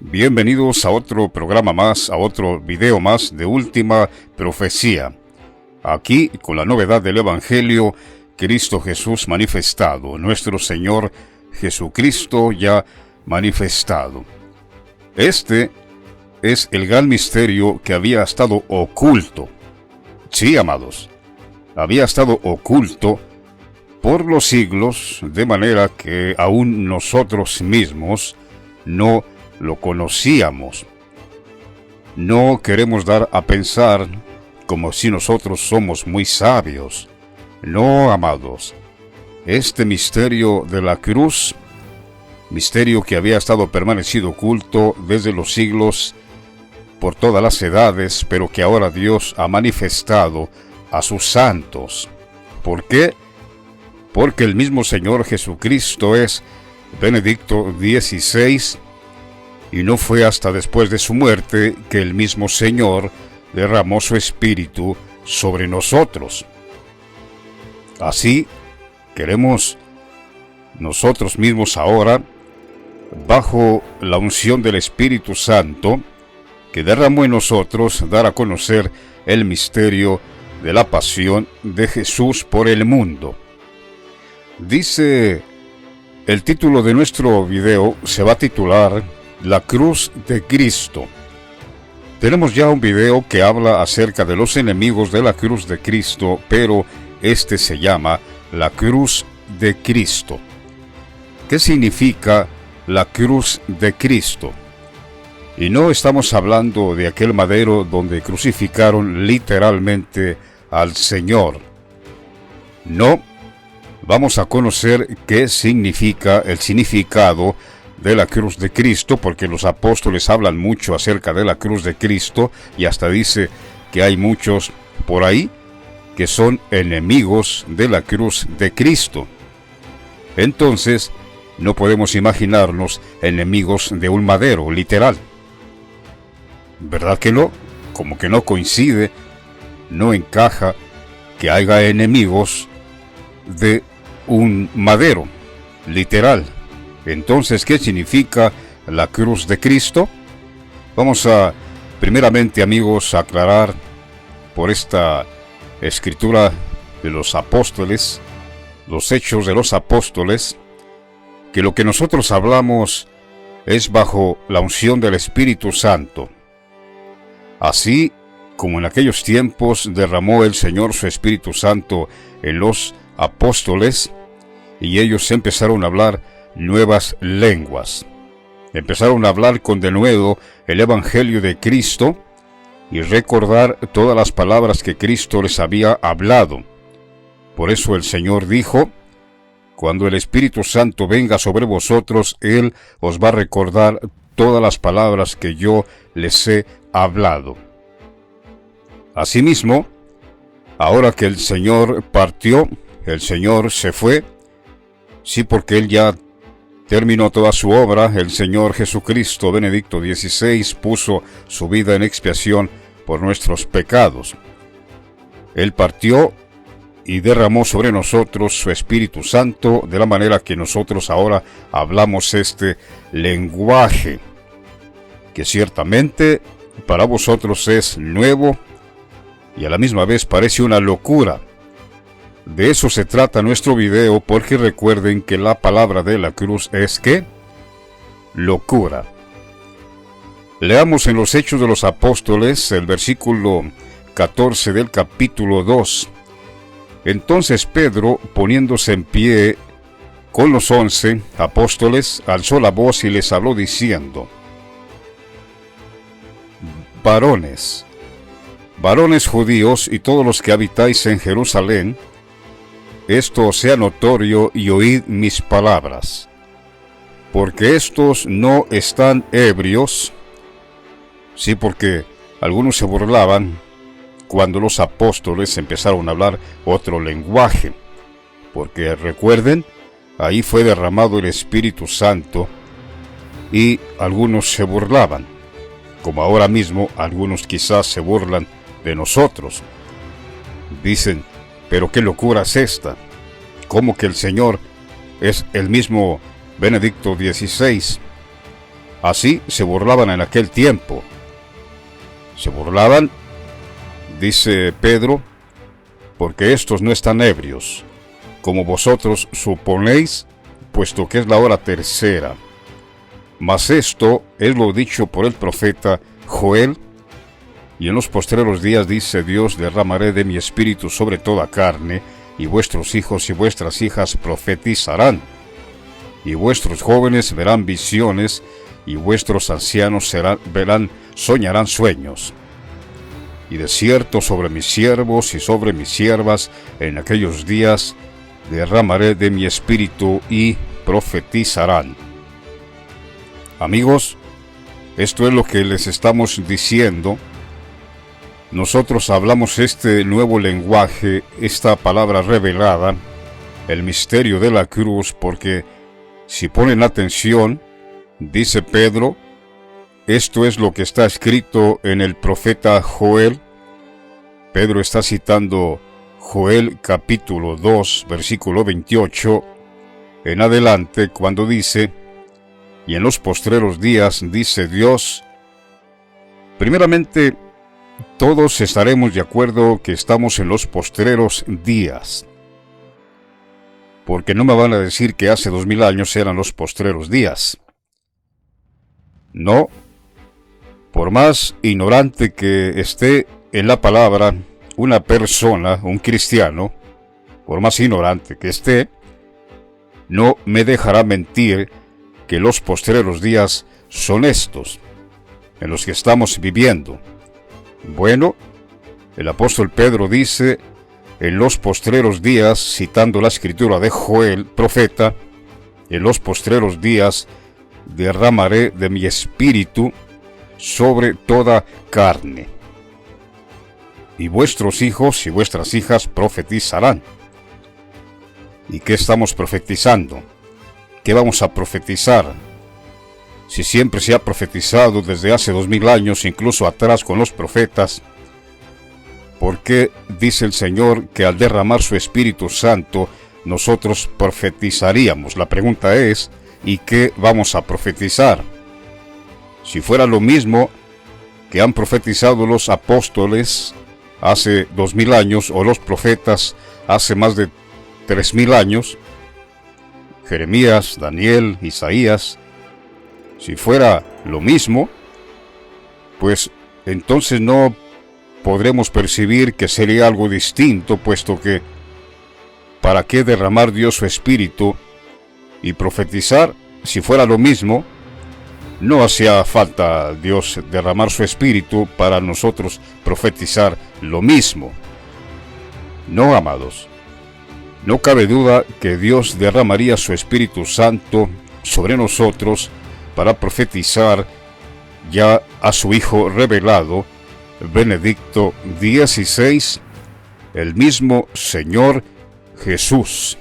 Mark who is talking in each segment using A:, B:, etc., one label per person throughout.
A: Bienvenidos a otro programa más, a otro video más de Última Profecía. Aquí con la novedad del Evangelio, Cristo Jesús manifestado, nuestro Señor Jesucristo ya manifestado. Este es el gran misterio que había estado oculto. Sí, amados, había estado oculto por los siglos, de manera que aún nosotros mismos no lo conocíamos. No queremos dar a pensar como si nosotros somos muy sabios. No, amados. Este misterio de la cruz, misterio que había estado permanecido oculto desde los siglos, por todas las edades, pero que ahora Dios ha manifestado a sus santos. ¿Por qué? Porque el mismo Señor Jesucristo es Benedicto XVI, y no fue hasta después de su muerte que el mismo Señor derramó su Espíritu sobre nosotros. Así, queremos nosotros mismos ahora, bajo la unción del Espíritu Santo, que derramó en nosotros, dar a conocer el misterio de la pasión de Jesús por el mundo. Dice, el título de nuestro video se va a titular La cruz de Cristo. Tenemos ya un video que habla acerca de los enemigos de la cruz de Cristo, pero este se llama La cruz de Cristo. ¿Qué significa la cruz de Cristo? Y no estamos hablando de aquel madero donde crucificaron literalmente al Señor. No, vamos a conocer qué significa el significado de la cruz de Cristo, porque los apóstoles hablan mucho acerca de la cruz de Cristo y hasta dice que hay muchos por ahí que son enemigos de la cruz de Cristo. Entonces, no podemos imaginarnos enemigos de un madero, literal. ¿Verdad que no? Como que no coincide, no encaja que haya enemigos de un madero, literal. Entonces, ¿qué significa la cruz de Cristo? Vamos a, primeramente, amigos, aclarar por esta escritura de los apóstoles, los hechos de los apóstoles, que lo que nosotros hablamos es bajo la unción del Espíritu Santo. Así como en aquellos tiempos derramó el Señor su Espíritu Santo en los apóstoles, y ellos empezaron a hablar nuevas lenguas. Empezaron a hablar con denuedo el Evangelio de Cristo y recordar todas las palabras que Cristo les había hablado. Por eso el Señor dijo, cuando el Espíritu Santo venga sobre vosotros, Él os va a recordar todas las palabras que yo les he hablado. Asimismo, ahora que el Señor partió, el Señor se fue, sí, porque Él ya terminó toda su obra. El Señor Jesucristo, Benedicto XVI, puso su vida en expiación por nuestros pecados. Él partió y derramó sobre nosotros su Espíritu Santo, de la manera que nosotros ahora hablamos este lenguaje, que ciertamente para vosotros es nuevo y a la misma vez parece una locura. De eso se trata nuestro video, porque recuerden que la palabra de la cruz es ¿qué? Locura. Leamos en los Hechos de los Apóstoles el versículo 14 del capítulo 2. Entonces Pedro, poniéndose en pie con los 11 apóstoles, alzó la voz y les habló diciendo: varones judíos y todos los que habitáis en Jerusalén, esto sea notorio y oíd mis palabras, porque estos no están ebrios. Sí, porque algunos se burlaban cuando los apóstoles empezaron a hablar otro lenguaje, porque recuerden, ahí fue derramado el Espíritu Santo y algunos se burlaban, como ahora mismo algunos quizás se burlan de nosotros. Dicen, pero qué locura es esta, ¿cómo que el Señor es el mismo Benedicto XVI? Así se burlaban en aquel tiempo. Se burlaban, dice Pedro, porque estos no están ebrios, como vosotros suponéis, puesto que es la hora tercera. Mas esto es lo dicho por el profeta Joel, y en los postreros días dice Dios, derramaré de mi espíritu sobre toda carne, y vuestros hijos y vuestras hijas profetizarán, y vuestros jóvenes verán visiones, y vuestros ancianos soñarán sueños. Y de cierto sobre mis siervos y sobre mis siervas en aquellos días derramaré de mi espíritu y profetizarán. Amigos, esto es lo que les estamos diciendo. Nosotros hablamos este nuevo lenguaje, esta palabra revelada, el misterio de la cruz, porque si ponen atención, dice Pedro, esto es lo que está escrito en el profeta Joel. Pedro está citando Joel capítulo 2, versículo 28, en adelante, cuando dice, y en los postreros días, dice Dios, primeramente, todos estaremos de acuerdo que estamos en los postreros días, porque no me van a decir que hace 2000 años eran los postreros días. No, por más ignorante que esté en la palabra una persona, un cristiano, por más ignorante que esté, no me dejará mentir que los postreros días son estos, en los que estamos viviendo. Bueno, el apóstol Pedro dice, en los postreros días, citando la escritura de Joel, profeta, en los postreros días derramaré de mi espíritu sobre toda carne, y vuestros hijos y vuestras hijas profetizarán. ¿Y qué estamos profetizando? ¿Qué vamos a profetizar? Si siempre se ha profetizado desde hace 2000 años, incluso atrás con los profetas, ¿por qué dice el Señor que al derramar su Espíritu Santo nosotros profetizaríamos? La pregunta es, ¿y qué vamos a profetizar? Si fuera lo mismo que han profetizado los apóstoles hace 2000 años o los profetas hace más de 3000 años, Jeremías, Daniel, Isaías, si fuera lo mismo, pues entonces no podremos percibir que sería algo distinto, puesto que ¿para qué derramar Dios su Espíritu y profetizar? Si fuera lo mismo, no hacía falta Dios derramar su Espíritu para nosotros profetizar lo mismo. No, amados, no cabe duda que Dios derramaría su Espíritu Santo sobre nosotros para profetizar ya a su Hijo revelado, Benedicto XVI, el mismo Señor Jesús.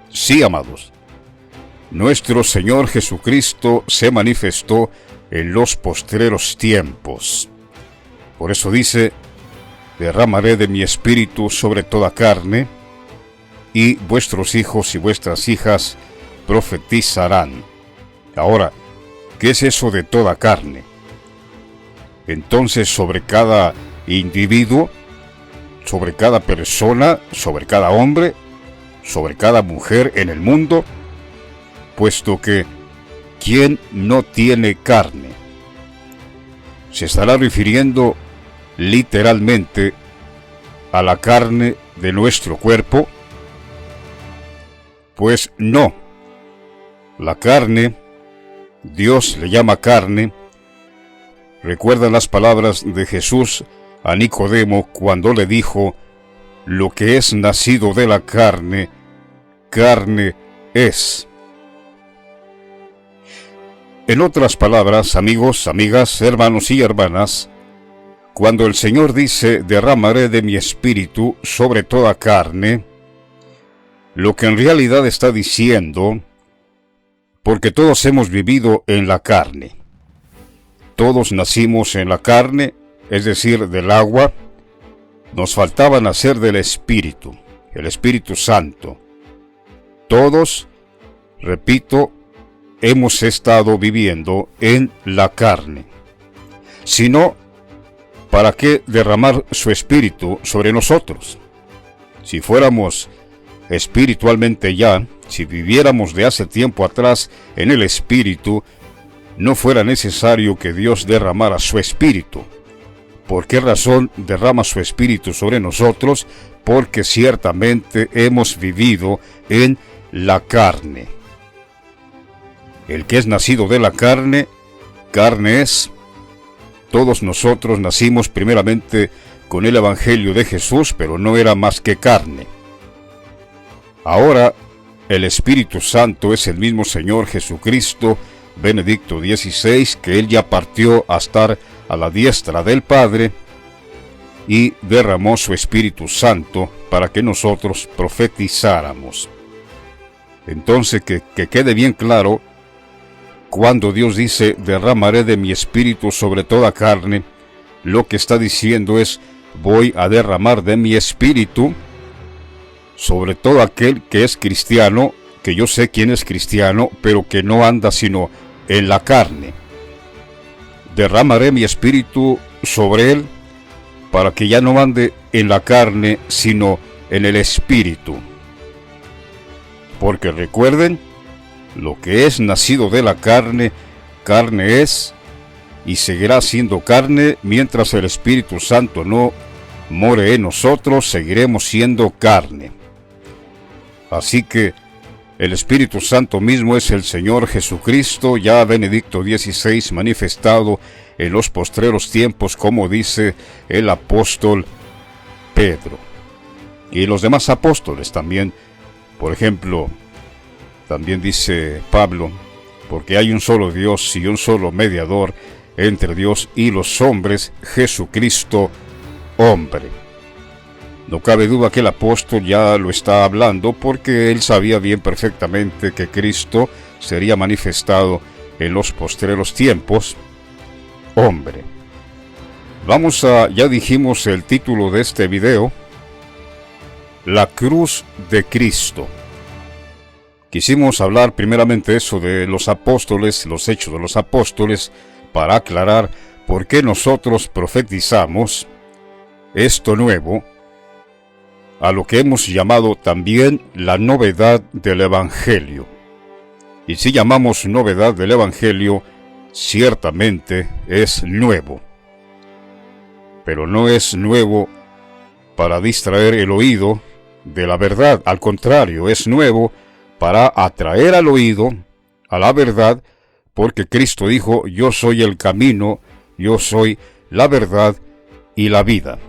A: Sí, amados, nuestro Señor Jesucristo se manifestó en los postreros tiempos. Por eso dice, derramaré de mi espíritu sobre toda carne, y vuestros hijos y vuestras hijas profetizarán. Ahora, ¿qué es eso de toda carne? Entonces, sobre cada individuo, sobre cada persona, sobre cada hombre, sobre cada mujer en el mundo, puesto que ¿quién no tiene carne? Se estará refiriendo literalmente a la carne de nuestro cuerpo. Pues no, la carne, Dios le llama carne. Recuerda las palabras de Jesús a Nicodemo cuando le dijo, lo que es nacido de la carne, carne es. En otras palabras, amigos, amigas, hermanos y hermanas, cuando el Señor dice, derramaré de mi espíritu sobre toda carne, lo que en realidad está diciendo, porque todos hemos vivido en la carne. Todos nacimos en la carne, es decir, del agua. Nos faltaba nacer del Espíritu, el Espíritu Santo. Todos, repito, hemos estado viviendo en la carne. Sino, ¿para qué derramar su espíritu sobre nosotros? Si fuéramos espiritualmente ya, si viviéramos de hace tiempo atrás en el espíritu, no fuera necesario que Dios derramara su espíritu. ¿Por qué razón derrama su espíritu sobre nosotros? Porque ciertamente hemos vivido en la carne. El que es nacido de la carne, carne es. Todos nosotros nacimos primeramente con el Evangelio de Jesús, pero no era más que carne. Ahora, el Espíritu Santo es el mismo Señor Jesucristo, Benedicto XVI, que Él ya partió a estar a la diestra del Padre y derramó su Espíritu Santo para que nosotros profetizáramos. Entonces, que quede bien claro, cuando Dios dice, derramaré de mi Espíritu sobre toda carne, lo que está diciendo es, voy a derramar de mi Espíritu sobre todo aquel que es cristiano, que yo sé quién es cristiano, pero que no anda sino en la carne. Derramaré mi Espíritu sobre él para que ya no ande en la carne, sino en el Espíritu. Porque recuerden, lo que es nacido de la carne, carne es, y seguirá siendo carne, mientras el Espíritu Santo no more en nosotros, seguiremos siendo carne. Así que el Espíritu Santo mismo es el Señor Jesucristo, ya Benedicto XVI manifestado en los postreros tiempos, como dice el apóstol Pedro. Y los demás apóstoles también, por ejemplo, también dice Pablo, porque hay un solo Dios y un solo mediador entre Dios y los hombres, Jesucristo, hombre. No cabe duda que el apóstol ya lo está hablando porque él sabía bien perfectamente que Cristo sería manifestado en los postreros tiempos, hombre. Ya dijimos el título de este video, La cruz de Cristo. Quisimos hablar primeramente eso de los apóstoles, los hechos de los apóstoles, para aclarar por qué nosotros profetizamos esto nuevo, a lo que hemos llamado también la novedad del Evangelio. Y si llamamos novedad del Evangelio, ciertamente es nuevo. Pero no es nuevo para distraer el oído de la verdad, al contrario, es nuevo para atraer al oído a la verdad, porque Cristo dijo, yo soy el camino, yo soy la verdad y la vida.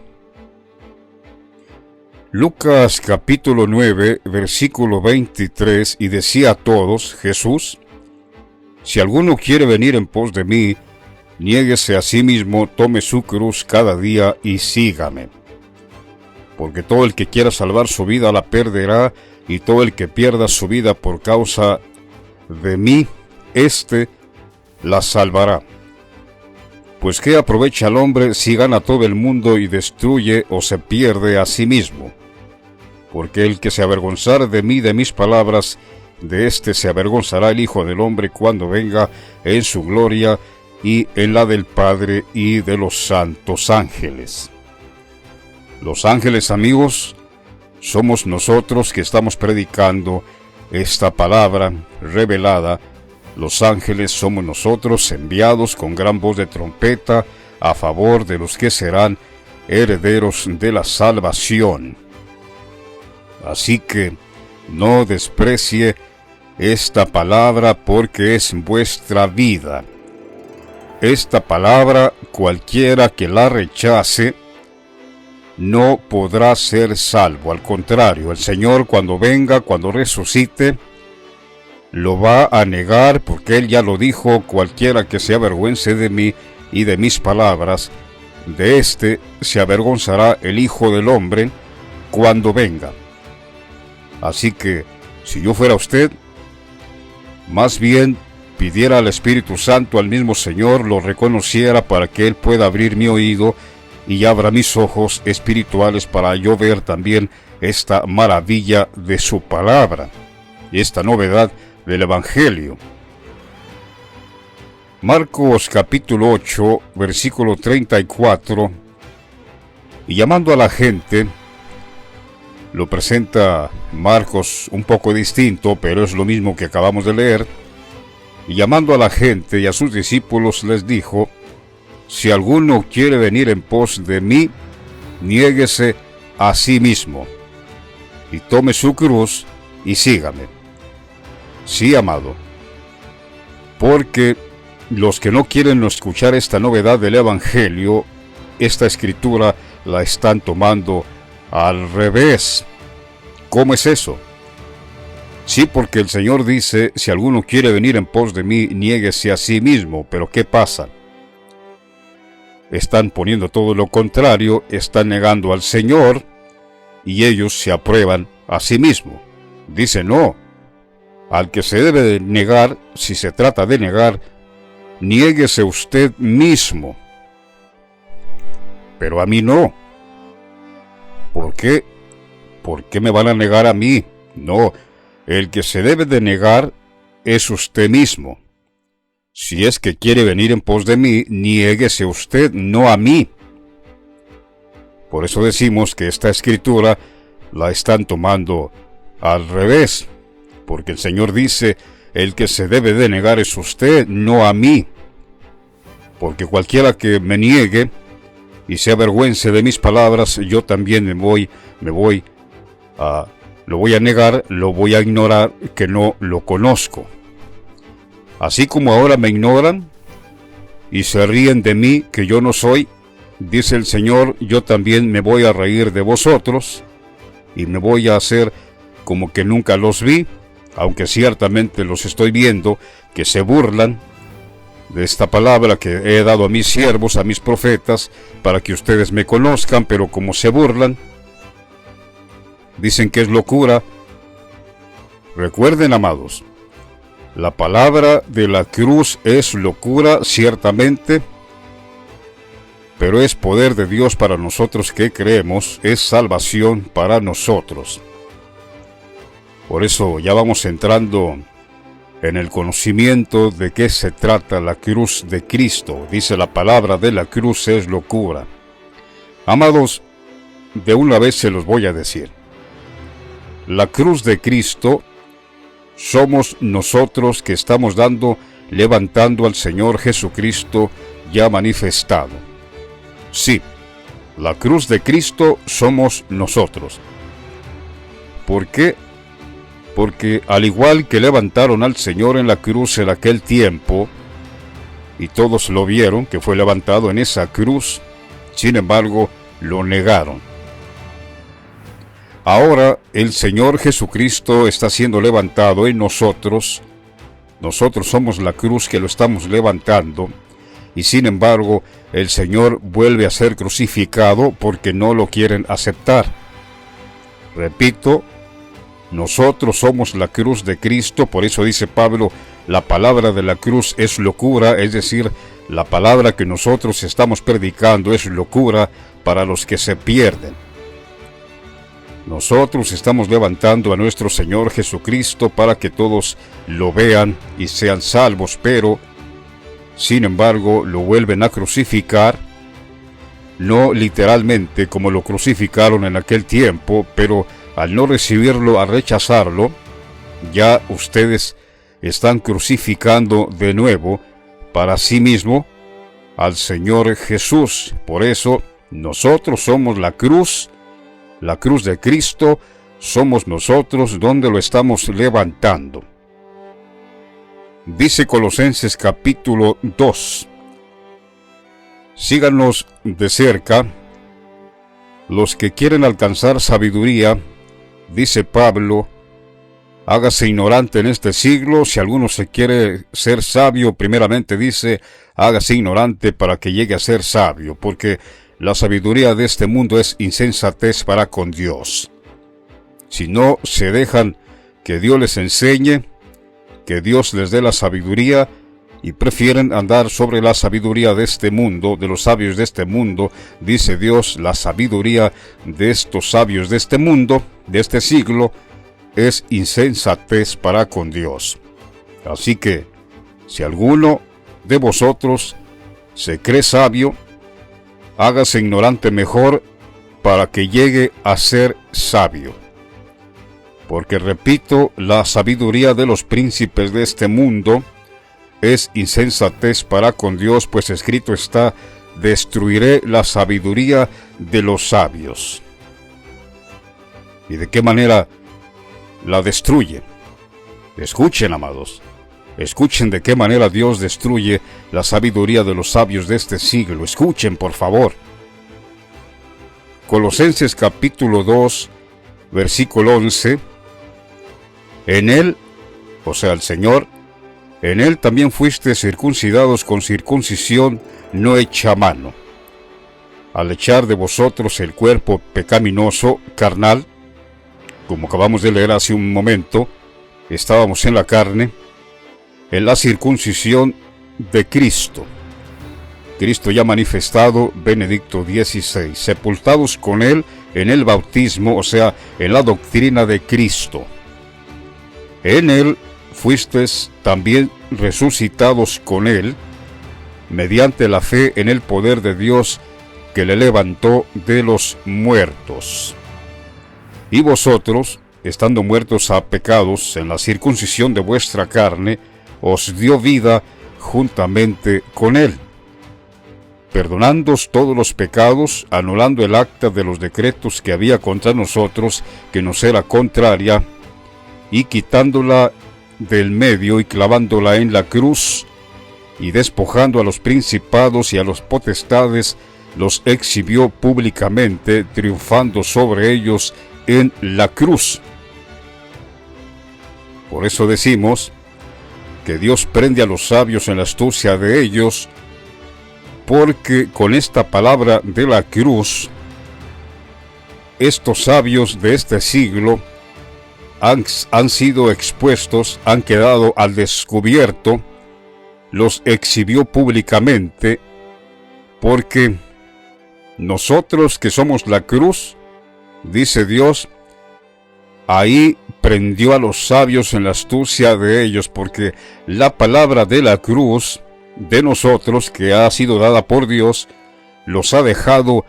A: Lucas capítulo 9, versículo 23, y decía a todos, Jesús, si alguno quiere venir en pos de mí, niéguese a sí mismo, tome su cruz cada día y sígame. Porque todo el que quiera salvar su vida la perderá, y todo el que pierda su vida por causa de mí, éste la salvará. Pues ¿qué aprovecha el hombre si gana todo el mundo y destruye o se pierde a sí mismo? Porque el que se avergonzare de mí, de mis palabras, de éste se avergonzará el Hijo del Hombre cuando venga en su gloria y en la del Padre y de los santos ángeles. Los ángeles, amigos, somos nosotros que estamos predicando esta palabra revelada. Los ángeles somos nosotros enviados con gran voz de trompeta a favor de los que serán herederos de la salvación. Así que no desprecie esta palabra porque es vuestra vida. Esta palabra, cualquiera que la rechace, no podrá ser salvo. Al contrario, el Señor cuando venga, cuando resucite, lo va a negar porque Él ya lo dijo, cualquiera que se avergüence de mí y de mis palabras, de éste se avergonzará el Hijo del Hombre cuando venga. Así que, si yo fuera usted, más bien pidiera al Espíritu Santo, al mismo Señor, lo reconociera para que Él pueda abrir mi oído y abra mis ojos espirituales para yo ver también esta maravilla de su palabra, esta novedad del Evangelio. Marcos capítulo 8, versículo 34, y llamando a la gente, lo presenta Marcos un poco distinto, pero es lo mismo que acabamos de leer, y llamando a la gente y a sus discípulos les dijo: si alguno quiere venir en pos de mí, niéguese a sí mismo, y tome su cruz y sígame. Sí, amado, porque los que no quieren escuchar esta novedad del Evangelio, esta escritura la están tomando al revés. ¿Cómo es eso? Sí, porque el Señor dice: si alguno quiere venir en pos de mí, niéguese a sí mismo. Pero ¿qué pasa? Están poniendo todo lo contrario, están negando al Señor, y ellos se aprueban a sí mismos. Dicen: no, al que se debe de negar, si se trata de negar, niéguese usted mismo. Pero a mí no. ¿Por qué? ¿Por qué me van a negar a mí? No, el que se debe de negar es usted mismo. Si es que quiere venir en pos de mí, niéguese usted, no a mí. Por eso decimos que esta escritura la están tomando al revés, porque el Señor dice: el que se debe de negar es usted, no a mí. Porque cualquiera que me niegue y se avergüence de mis palabras, yo también lo voy a negar, lo voy a ignorar, que no lo conozco. Así como ahora me ignoran y se ríen de mí, que yo no soy, dice el Señor, yo también me voy a reír de vosotros y me voy a hacer como que nunca los vi, aunque ciertamente los estoy viendo, que se burlan de esta palabra que he dado a mis siervos, a mis profetas, para que ustedes me conozcan, pero como se burlan, dicen que es locura. Recuerden, amados, la palabra de la cruz es locura, ciertamente, pero es poder de Dios para nosotros que creemos, es salvación para nosotros. Por eso ya vamos entrando en el conocimiento de qué se trata la cruz de Cristo. Dice: la palabra de la cruz es locura. Amados, de una vez se los voy a decir. La cruz de Cristo somos nosotros que estamos levantando al Señor Jesucristo ya manifestado. Sí, la cruz de Cristo somos nosotros. ¿Por qué? Porque al igual que levantaron al Señor en la cruz en aquel tiempo, y todos lo vieron que fue levantado en esa cruz, sin embargo, lo negaron. Ahora el Señor Jesucristo está siendo levantado en nosotros. Nosotros somos la cruz que lo estamos levantando, y sin embargo, el Señor vuelve a ser crucificado porque no lo quieren aceptar. Repito, nosotros somos la cruz de Cristo, por eso dice Pablo: la palabra de la cruz es locura, es decir, la palabra que nosotros estamos predicando es locura para los que se pierden. Nosotros estamos levantando a nuestro Señor Jesucristo para que todos lo vean y sean salvos, pero, sin embargo, lo vuelven a crucificar, no literalmente como lo crucificaron en aquel tiempo, pero al no recibirlo, al rechazarlo, ya ustedes están crucificando de nuevo para sí mismo al Señor Jesús. Por eso, nosotros somos la cruz de Cristo, somos nosotros donde lo estamos levantando. Dice Colosenses capítulo 2: síganos de cerca los que quieren alcanzar sabiduría, dice Pablo, hágase ignorante en este siglo. Si alguno se quiere ser sabio, primeramente dice, hágase ignorante para que llegue a ser sabio, porque la sabiduría de este mundo es insensatez para con Dios. Si no se dejan que Dios les enseñe, que Dios les dé la sabiduría, y prefieren andar sobre la sabiduría de este mundo, de los sabios de este mundo, dice Dios, la sabiduría de estos sabios de este mundo, de este siglo, es insensatez para con Dios. Así que, si alguno de vosotros se cree sabio, hágase ignorante mejor para que llegue a ser sabio. Porque repito, la sabiduría de los príncipes de este mundo es insensatez para con Dios, pues escrito está: destruiré la sabiduría de los sabios. ¿Y de qué manera la destruye? Escuchen, amados. Escuchen de qué manera Dios destruye la sabiduría de los sabios de este siglo. Escuchen, por favor. Colosenses capítulo 2, versículo 11. En él, o sea, el Señor, en él también fuiste circuncidados con circuncisión no hecha a mano, al echar de vosotros el cuerpo pecaminoso, carnal, como acabamos de leer hace un momento, estábamos en la carne, en la circuncisión de Cristo. Cristo ya manifestado, Benedicto XVI, sepultados con él en el bautismo, o sea, en la doctrina de Cristo. En él fuisteis también resucitados con él, mediante la fe en el poder de Dios que le levantó de los muertos. Y vosotros, estando muertos a pecados en la circuncisión de vuestra carne, os dio vida juntamente con él, perdonándoos todos los pecados, anulando el acta de los decretos que había contra nosotros, que nos era contraria, y quitándola del medio y clavándola en la cruz, y despojando a los principados y a los potestades, los exhibió públicamente, triunfando sobre ellos en la cruz. Por eso decimos que Dios prende a los sabios en la astucia de ellos, porque con esta palabra de la cruz, estos sabios de este siglo han sido expuestos, han quedado al descubierto, los exhibió públicamente, porque nosotros que somos la cruz, dice Dios, ahí prendió a los sabios en la astucia de ellos, porque la palabra de la cruz de nosotros, que ha sido dada por Dios, los ha dejado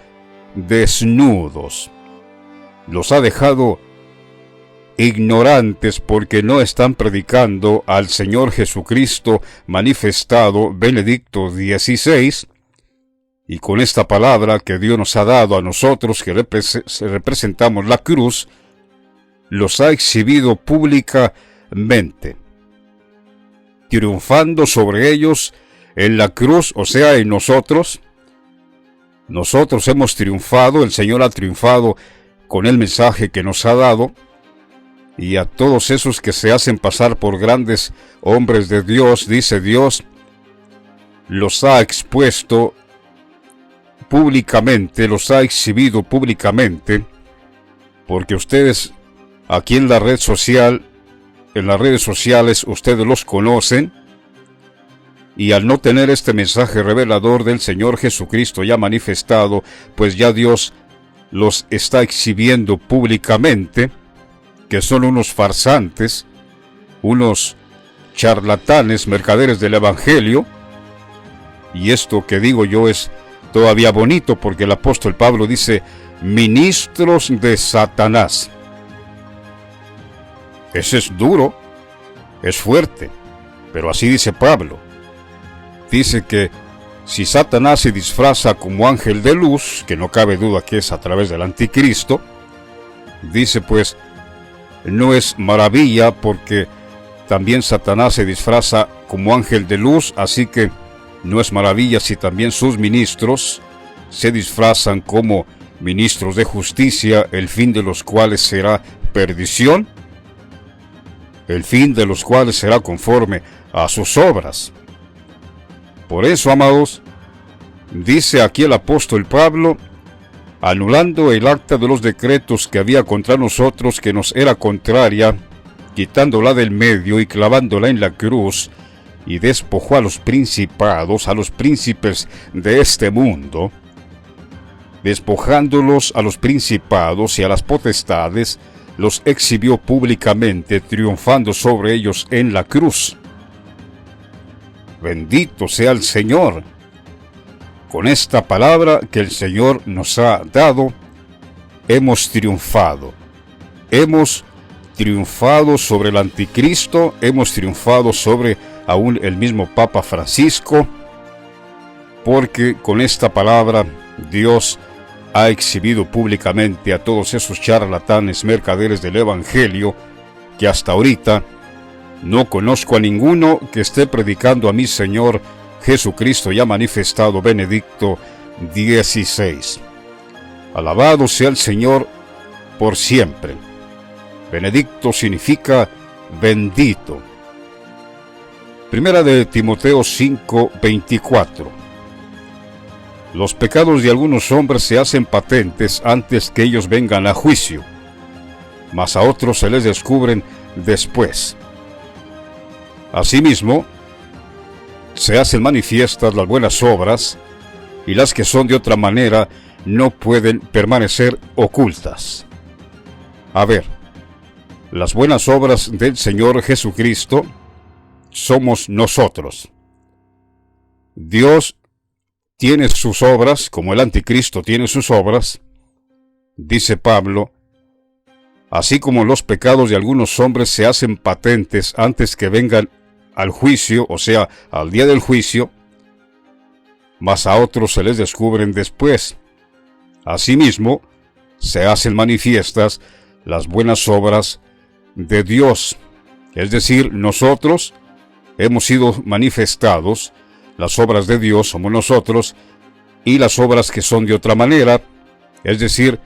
A: desnudos, los ha dejado ignorantes, porque no están predicando al Señor Jesucristo manifestado, Benedicto XVI, y con esta palabra que Dios nos ha dado a nosotros, que representamos la cruz, los ha exhibido públicamente, triunfando sobre ellos en la cruz, o sea, en nosotros. Nosotros hemos triunfado, el Señor ha triunfado con el mensaje que nos ha dado, y a todos esos que se hacen pasar por grandes hombres de Dios, dice Dios, los ha expuesto públicamente, los ha exhibido públicamente, porque ustedes aquí en la red social, en las redes sociales, ustedes los conocen, y al no tener este mensaje revelador del Señor Jesucristo ya manifestado, pues ya Dios los está exhibiendo públicamente, que son unos farsantes, unos charlatanes, mercaderes del Evangelio. Y esto que digo yo es todavía bonito, porque el apóstol Pablo dice, ministros de Satanás. Ese es duro, es fuerte, pero así dice Pablo. Dice que si Satanás se disfraza como ángel de luz, que no cabe duda que es a través del anticristo, dice pues, no es maravilla, porque también Satanás se disfraza como ángel de luz, así que no es maravilla si también sus ministros se disfrazan como ministros de justicia, el fin de los cuales será perdición, el fin de los cuales será conforme a sus obras. Por eso, amados, dice aquí el apóstol Pablo, anulando el acta de los decretos que había contra nosotros, que nos era contraria, quitándola del medio y clavándola en la cruz, y despojó a los principados, a los príncipes de este mundo, despojándolos a los principados y a las potestades, los exhibió públicamente, triunfando sobre ellos en la cruz. Bendito sea el Señor. Con esta palabra que el Señor nos ha dado, hemos triunfado. Hemos triunfado sobre el anticristo, hemos triunfado sobre aún el mismo Papa Francisco, porque con esta palabra Dios ha exhibido públicamente a todos esos charlatanes mercaderes del Evangelio que hasta ahorita no conozco a ninguno que esté predicando a mi Señor Jesucristo ya manifestado, Benedicto XVI. Alabado sea el Señor por siempre. Benedicto significa bendito. Primera de Timoteo 5:24. Los pecados de algunos hombres se hacen patentes antes que ellos vengan a juicio, mas a otros se les descubren después. Asimismo, se hacen manifiestas las buenas obras, y las que son de otra manera no pueden permanecer ocultas. A ver, las buenas obras del Señor Jesucristo somos nosotros. Dios tiene sus obras, como el anticristo tiene sus obras, dice Pablo, así como los pecados de algunos hombres se hacen patentes antes que vengan al juicio, o sea, al día del juicio, mas a otros se les descubren después. Asimismo, se hacen manifiestas las buenas obras de Dios, es decir, nosotros hemos sido manifestados, las obras de Dios somos nosotros, y las obras que son de otra manera, es decir,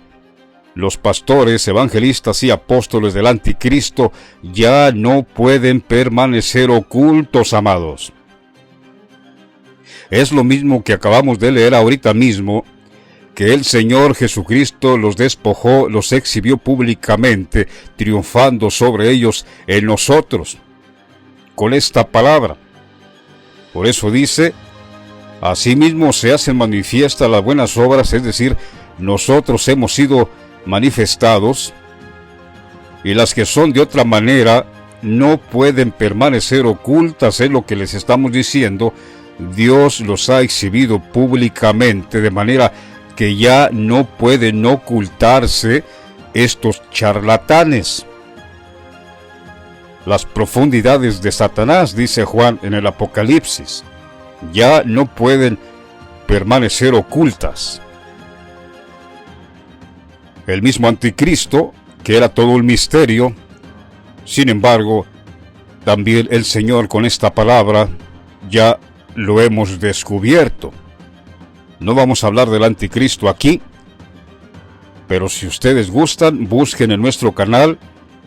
A: los pastores, evangelistas y apóstoles del anticristo ya no pueden permanecer ocultos, amados. Es lo mismo que acabamos de leer ahorita mismo, que el Señor Jesucristo los despojó, los exhibió públicamente, triunfando sobre ellos en nosotros, con esta palabra. Por eso dice, asimismo se hacen manifiestas las buenas obras, es decir, nosotros hemos sido manifestados, y las que son de otra manera no pueden permanecer ocultas, es lo que les estamos diciendo. Dios los ha exhibido públicamente, de manera que ya no pueden ocultarse estos charlatanes. Las profundidades de Satanás, dice Juan en el Apocalipsis, ya no pueden permanecer ocultas. El mismo anticristo, que era todo un misterio, sin embargo, también el Señor con esta palabra ya lo hemos descubierto. No vamos a hablar del anticristo aquí, pero si ustedes gustan, busquen en nuestro canal,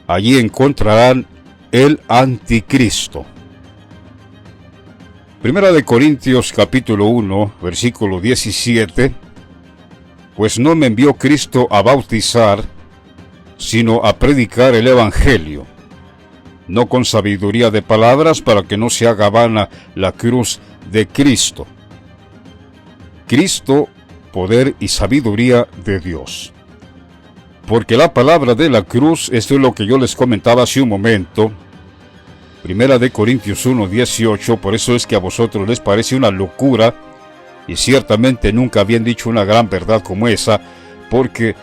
A: allí encontrarán el anticristo. Primera de Corintios capítulo 1, versículo 17. Pues no me envió Cristo a bautizar, sino a predicar el Evangelio, no con sabiduría de palabras, para que no se haga vana la cruz de Cristo. Cristo, poder y sabiduría de Dios. Porque la palabra de la cruz, esto es lo que yo les comentaba hace un momento, Primera de Corintios 1, 18, por eso es que a vosotros les parece una locura, y ciertamente nunca habían dicho una gran verdad como esa, porque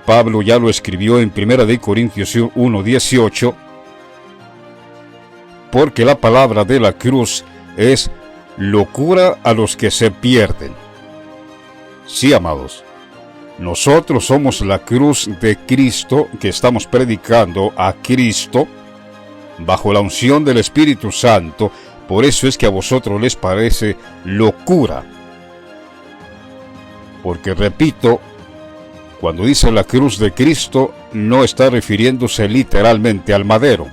A: Pablo ya lo escribió en Primera de Corintios 1, 18, porque la palabra de la cruz es locura a los que se pierden. Sí, amados, nosotros somos la cruz de Cristo, que estamos predicando a Cristo, bajo la unción del Espíritu Santo, por eso es que a vosotros les parece locura. Porque repito, cuando dice la cruz de Cristo, no está refiriéndose literalmente al madero.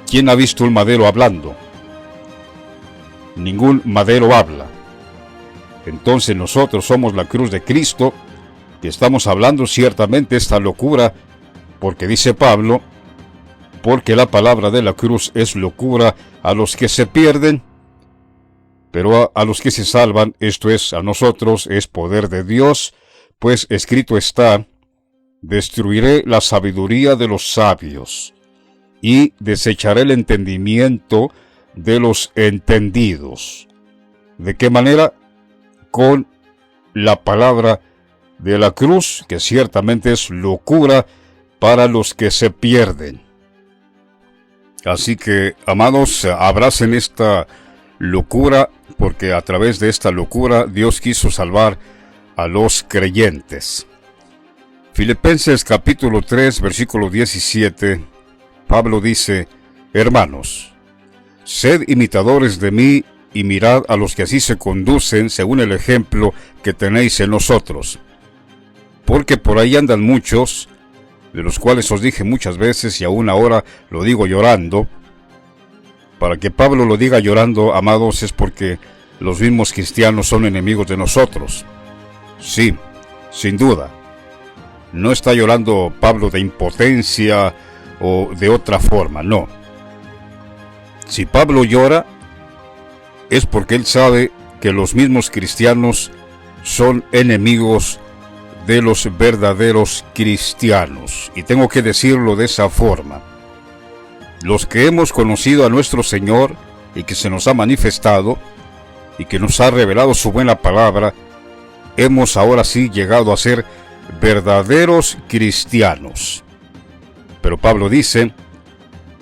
A: ¿Quién ha visto un madero hablando? Ningún madero habla. Entonces nosotros somos la cruz de Cristo, y estamos hablando ciertamente esta locura, porque dice Pablo, porque la palabra de la cruz es locura a los que se pierden, pero a los que se salvan, esto es, a nosotros, es poder de Dios, pues escrito está, destruiré la sabiduría de los sabios, y desecharé el entendimiento de los entendidos. ¿De qué manera? Con la palabra de la cruz, que ciertamente es locura para los que se pierden. Así que, amados, abracen esta locura, porque a través de esta locura Dios quiso salvar a los creyentes. Filipenses capítulo 3, versículo 17, Pablo dice: Hermanos, sed imitadores de mí y mirad a los que así se conducen según el ejemplo que tenéis en nosotros. Porque por ahí andan muchos, de los cuales os dije muchas veces y aún ahora lo digo llorando. Para que Pablo lo diga llorando, amados, es porque los mismos cristianos son enemigos de nosotros. Sí, sin duda. No está llorando Pablo de impotencia o de otra forma, no. Si Pablo llora, es porque él sabe que los mismos cristianos son enemigos de los verdaderos cristianos. Y tengo que decirlo de esa forma. Los que hemos conocido a nuestro Señor y que se nos ha manifestado y que nos ha revelado su buena palabra, hemos ahora sí llegado a ser verdaderos cristianos. Pero Pablo dice: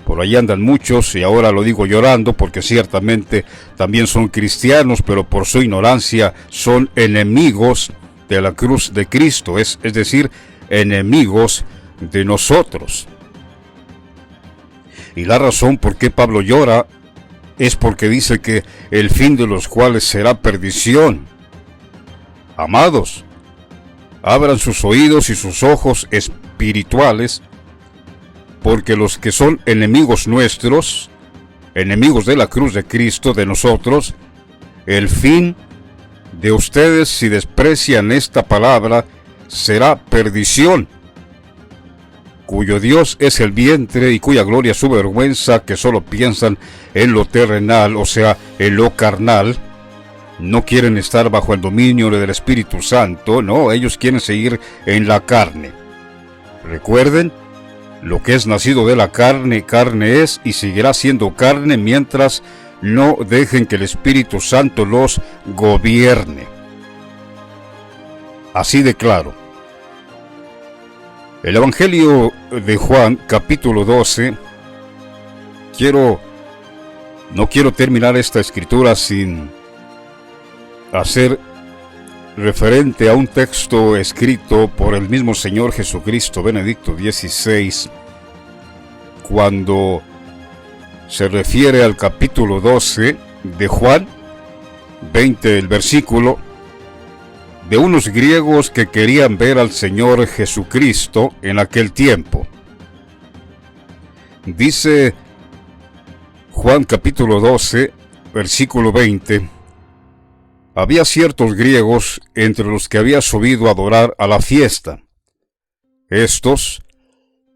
A: por ahí andan muchos, y ahora lo digo llorando porque ciertamente también son cristianos, pero por su ignorancia son enemigos de la cruz de Cristo, es decir, enemigos de nosotros. Y la razón por qué Pablo llora es porque dice que el fin de los cuales será perdición. Amados, abran sus oídos y sus ojos espirituales, porque los que son enemigos nuestros, enemigos de la cruz de Cristo, de nosotros, el fin de ustedes, si desprecian esta palabra, será perdición, cuyo Dios es el vientre y cuya gloria es su vergüenza, que solo piensan en lo terrenal, o sea, en lo carnal. No quieren estar bajo el dominio del Espíritu Santo, no, ellos quieren seguir en la carne. Recuerden, lo que es nacido de la carne, carne es y seguirá siendo carne mientras no dejen que el Espíritu Santo los gobierne. Así de claro. El Evangelio de Juan, capítulo 12, no quiero terminar esta escritura sin hacer referente a un texto escrito por el mismo Señor Jesucristo, Benedicto XVI, cuando se refiere al capítulo 12 de Juan 20, el versículo, de unos griegos que querían ver al Señor Jesucristo en aquel tiempo. Dice Juan capítulo 12, versículo 20, había ciertos griegos entre los que había subido a adorar a la fiesta. Estos,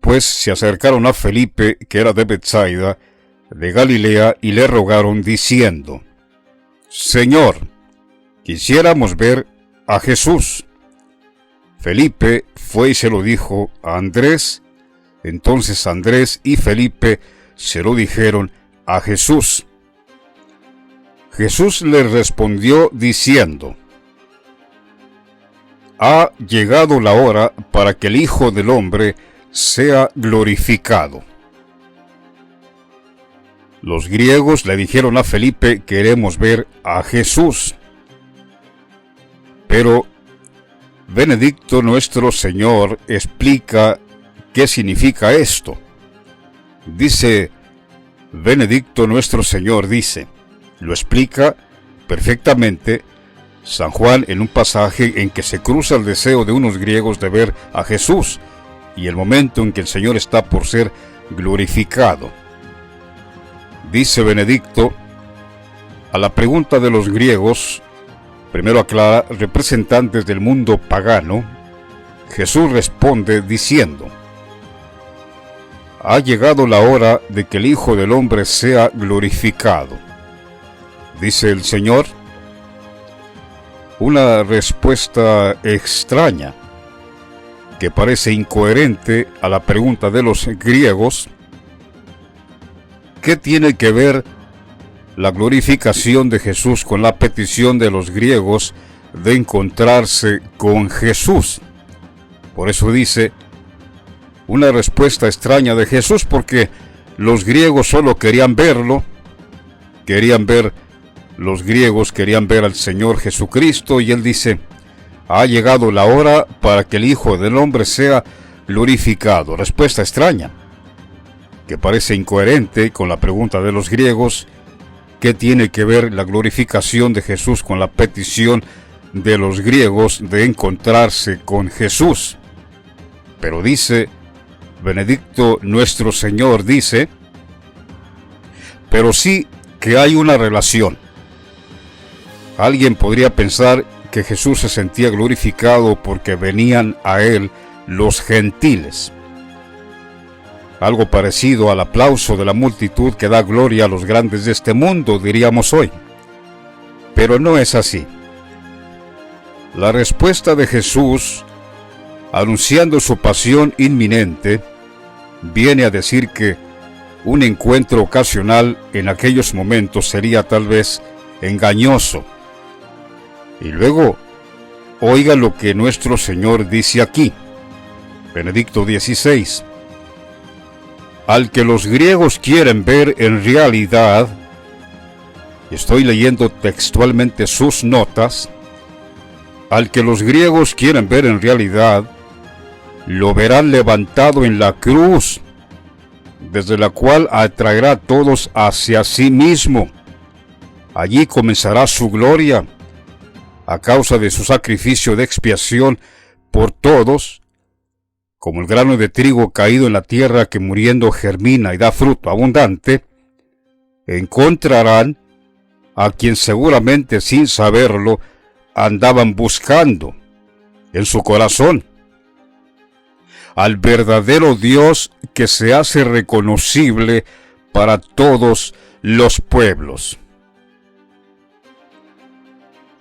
A: pues, se acercaron a Felipe, que era de Betsaida, de Galilea, y le rogaron diciendo: Señor, quisiéramos ver a Jesús. Felipe fue y se lo dijo a Andrés. Entonces Andrés y Felipe se lo dijeron a Jesús. Jesús le respondió diciendo: ha llegado la hora para que el Hijo del Hombre sea glorificado. Los griegos le dijeron a Felipe: queremos ver a Jesús. Pero Benedicto nuestro Señor explica qué significa esto. Dice Benedicto nuestro Señor, lo explica perfectamente San Juan en un pasaje en que se cruza el deseo de unos griegos de ver a Jesús y el momento en que el Señor está por ser glorificado. Dice Benedicto, a la pregunta de los griegos, primero aclara, representantes del mundo pagano, Jesús responde diciendo: ha llegado la hora de que el Hijo del Hombre sea glorificado. Dice el Señor, una respuesta extraña, que parece incoherente a la pregunta de los griegos: ¿qué tiene que ver la glorificación de Jesús con la petición de los griegos de encontrarse con Jesús. Por eso dice, una respuesta extraña de Jesús, porque los griegos solo querían verlo, los griegos querían ver al Señor Jesucristo, y él dice, ha llegado la hora para que el Hijo del Hombre sea glorificado. Respuesta extraña, que parece incoherente con la pregunta de los griegos, ¿qué tiene que ver la glorificación de Jesús con la petición de los griegos de encontrarse con Jesús? Pero dice, Benedicto nuestro Señor dice, pero sí que hay una relación. Alguien podría pensar que Jesús se sentía glorificado porque venían a él los gentiles. Algo parecido al aplauso de la multitud que da gloria a los grandes de este mundo, diríamos hoy. Pero no es así. La respuesta de Jesús, anunciando su pasión inminente, viene a decir que un encuentro ocasional en aquellos momentos sería tal vez engañoso. Y luego, oiga lo que nuestro Señor dice aquí, Benedicto XVI. Al que los griegos quieren ver en realidad, estoy leyendo textualmente sus notas, al que los griegos quieren ver en realidad, lo verán levantado en la cruz, desde la cual atraerá a todos hacia sí mismo. Allí comenzará su gloria, a causa de su sacrificio de expiación por todos, como el grano de trigo caído en la tierra que muriendo germina y da fruto abundante. Encontrarán a quien seguramente sin saberlo andaban buscando en su corazón, al verdadero Dios que se hace reconocible para todos los pueblos.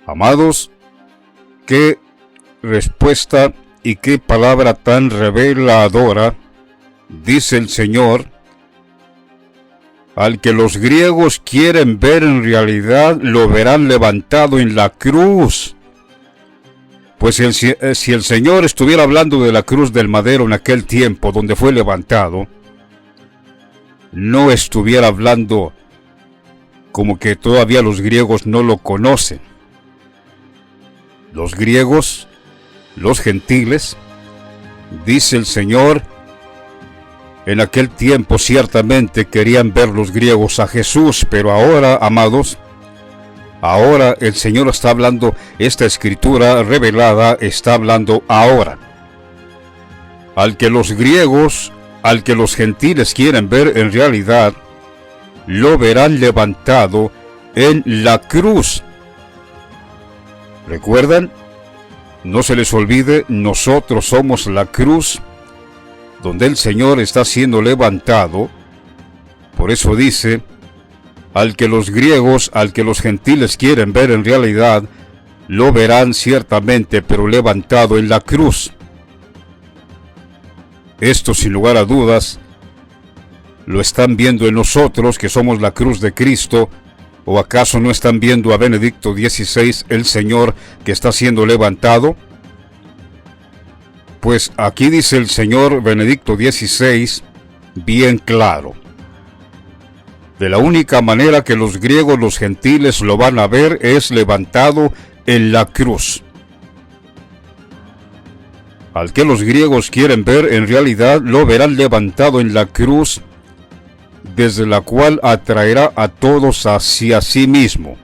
A: Amados, qué respuesta y qué palabra tan reveladora, dice el Señor. Al que los griegos quieren ver en realidad, lo verán levantado en la cruz. Pues si el Señor estuviera hablando de la cruz del madero en aquel tiempo donde fue levantado, no estuviera hablando como que todavía los griegos no lo conocen. Los griegos, los gentiles, dice el Señor, en aquel tiempo ciertamente querían ver los griegos a Jesús, pero ahora, amados, ahora el Señor está hablando, esta escritura revelada está hablando ahora. Al que los griegos, al que los gentiles quieren ver en realidad, lo verán levantado en la cruz. ¿Recuerdan? No se les olvide, nosotros somos la cruz donde el Señor está siendo levantado. Por eso dice, al que los griegos, al que los gentiles quieren ver en realidad, lo verán ciertamente, pero levantado en la cruz. Esto, sin lugar a dudas, lo están viendo en nosotros, que somos la cruz de Cristo. ¿O acaso no están viendo a Benedicto XVI, el Señor, que está siendo levantado? Pues aquí dice el Señor Benedicto XVI bien claro. De la única manera que los griegos, los gentiles lo van a ver es levantado en la cruz. Al que los griegos quieren ver en realidad, lo verán levantado en la cruz, desde la cual atraerá a todos hacia sí mismo.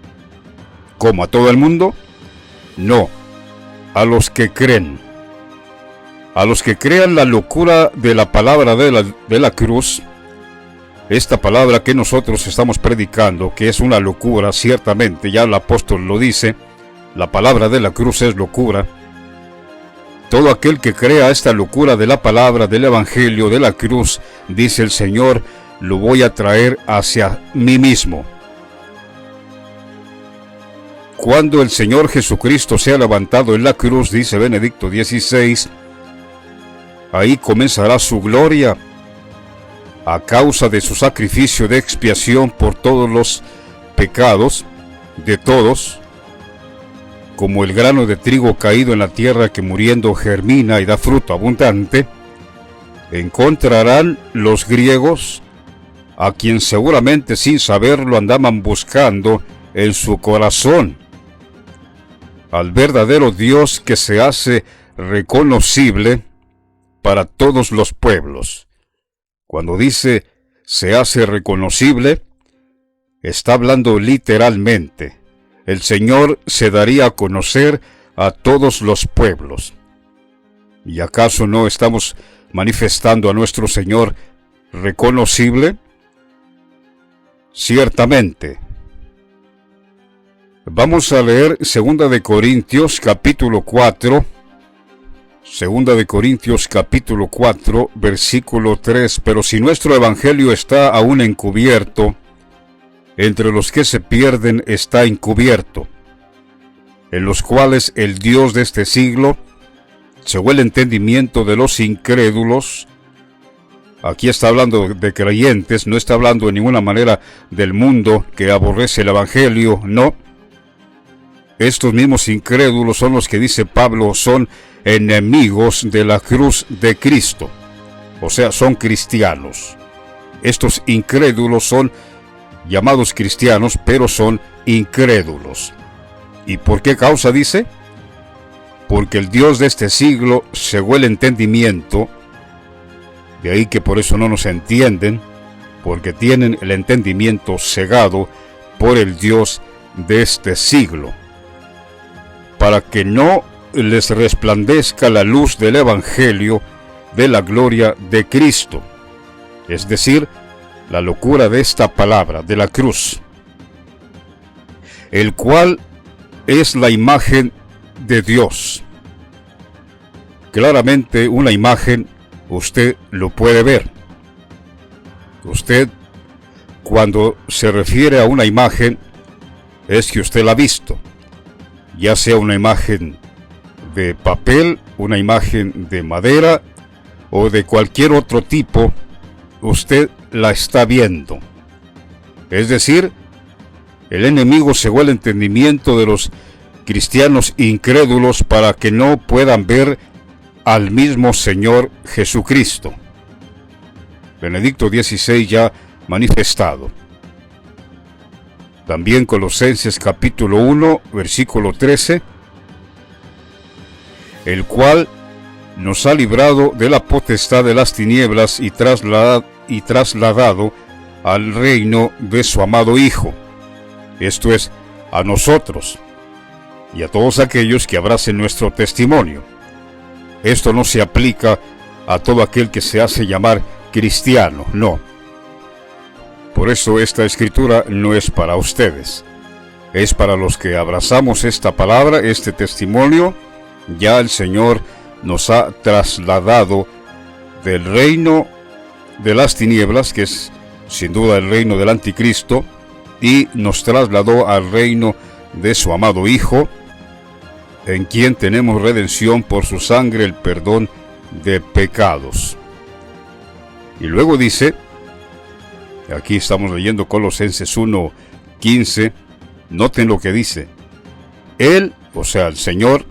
A: ¿Cómo, a todo el mundo? No, a los que creen. A los que crean la locura de la palabra de la cruz, esta palabra que nosotros estamos predicando, que es una locura, ciertamente, ya el apóstol lo dice, la palabra de la cruz es locura. Todo aquel que crea esta locura de la palabra del evangelio de la cruz, dice el Señor, lo voy a traer hacia mí mismo. Cuando el Señor Jesucristo sea levantado en la cruz, dice Benedicto XVI, ahí comenzará su gloria, a causa de su sacrificio de expiación por todos los pecados de todos, como el grano de trigo caído en la tierra que muriendo germina y da fruto abundante, encontrarán los griegos, a quien seguramente sin saberlo andaban buscando en su corazón, al verdadero Dios que se hace reconocible para todos los pueblos. Cuando dice se hace reconocible, está hablando literalmente. El Señor se daría a conocer a todos los pueblos. ¿Y acaso no estamos manifestando a nuestro Señor reconocible? Ciertamente. Vamos a leer 2 de Corintios capítulo 4, 2 de Corintios capítulo 4, versículo 3. Pero si nuestro evangelio está aún encubierto, entre los que se pierden está encubierto, en los cuales el Dios de este siglo cegó el entendimiento de los incrédulos. Aquí está hablando de creyentes, no está hablando de ninguna manera del mundo que aborrece el evangelio, no. Estos mismos incrédulos son los que dice Pablo son enemigos de la cruz de Cristo, o sea, son cristianos. Estos incrédulos son llamados cristianos, pero son incrédulos. ¿Y por qué causa dice? Porque el Dios de este siglo cegó el entendimiento, de ahí que por eso no nos entienden, porque tienen el entendimiento cegado por el Dios de este siglo, para que no les resplandezca la luz del Evangelio de la gloria de Cristo, es decir, la locura de esta palabra, de la cruz, el cual es la imagen de Dios. Claramente una imagen, usted lo puede ver. Usted, cuando se refiere a una imagen, es que usted la ha visto, ya sea una imagen de papel, una imagen de madera o de cualquier otro tipo, usted la está viendo. Es decir, el enemigo cegó el entendimiento de los cristianos incrédulos para que no puedan ver al mismo Señor Jesucristo. Benedicto XVI ya manifestado. También Colosenses capítulo 1, versículo 13, el cual nos ha librado de la potestad de las tinieblas y trasladado al reino de su amado Hijo, esto es, a nosotros y a todos aquellos que abracen nuestro testimonio. Esto no se aplica a todo aquel que se hace llamar cristiano, no. Por eso esta escritura no es para ustedes, es para los que abrazamos esta palabra, este testimonio. Ya el Señor nos ha trasladado del reino de las tinieblas, que es sin duda el reino del anticristo, y nos trasladó al reino de su amado Hijo, en quien tenemos redención por su sangre, el perdón de pecados. Y luego dice, aquí estamos leyendo Colosenses 1:15, noten lo que dice, Él, o sea, el Señor,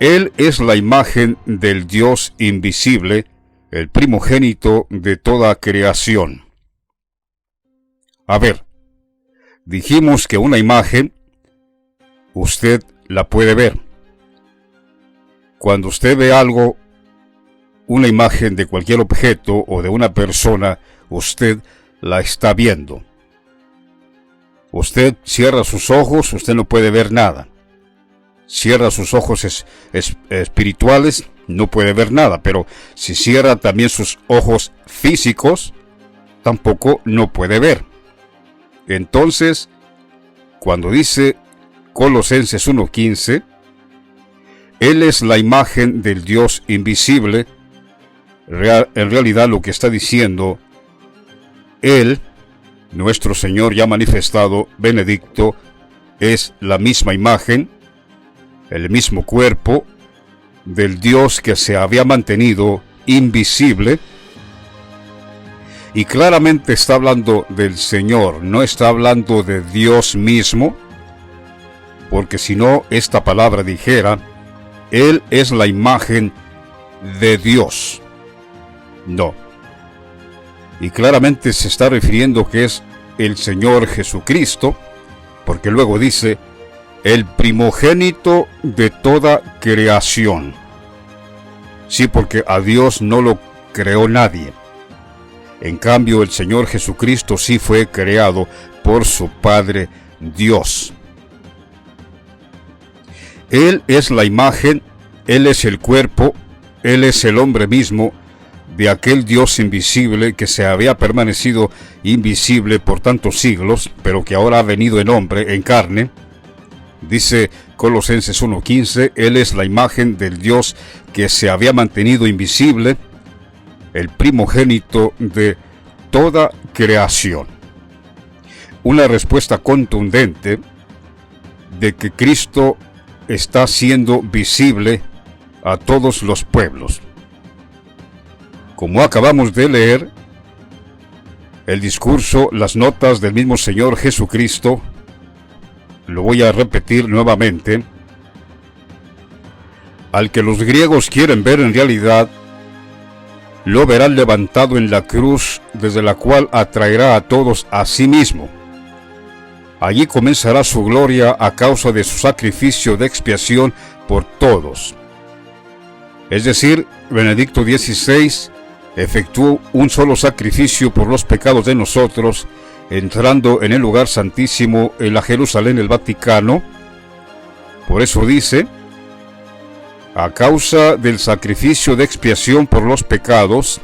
A: Él es la imagen del Dios invisible, el primogénito de toda creación. A ver, dijimos que una imagen, usted la puede ver. Cuando usted ve algo, una imagen de cualquier objeto o de una persona, usted la está viendo. Usted cierra sus ojos, usted no puede ver nada. Cierra sus ojos espirituales, no puede ver nada, pero si cierra también sus ojos físicos, tampoco no puede ver. Entonces, cuando dice Colosenses 1:15, Él es la imagen del Dios invisible, en realidad lo que está diciendo, Él, nuestro Señor ya manifestado, Benedicto, es la misma imagen, el mismo cuerpo del Dios que se había mantenido invisible, Y claramente está hablando del Señor, no está hablando de Dios mismo, porque si no, esta palabra dijera, Él es la imagen de Dios. No. Y claramente se está refiriendo que es el Señor Jesucristo, porque luego dice, el primogénito de toda creación. Sí, porque a Dios no lo creó nadie. En cambio, el Señor Jesucristo sí fue creado por su Padre Dios. Él es la imagen, Él es el cuerpo, Él es el hombre mismo de aquel Dios invisible que se había permanecido invisible por tantos siglos, pero que ahora ha venido en hombre, en carne. Dice Colosenses 1:15, Él es la imagen del Dios que se había mantenido invisible, el primogénito de toda creación. Una respuesta contundente de que Cristo está siendo visible a todos los pueblos. Como acabamos de leer, el discurso, las notas del mismo Señor Jesucristo, lo voy a repetir nuevamente, al que los griegos quieren ver en realidad, lo verán levantado en la cruz, desde la cual atraerá a todos a sí mismo. Allí comenzará su gloria a causa de su sacrificio de expiación por todos. Es decir, Benedicto XVI efectuó un solo sacrificio por los pecados de nosotros, entrando en el lugar santísimo en la Jerusalén del Vaticano. Por eso dice, a causa del sacrificio de expiación por los pecados,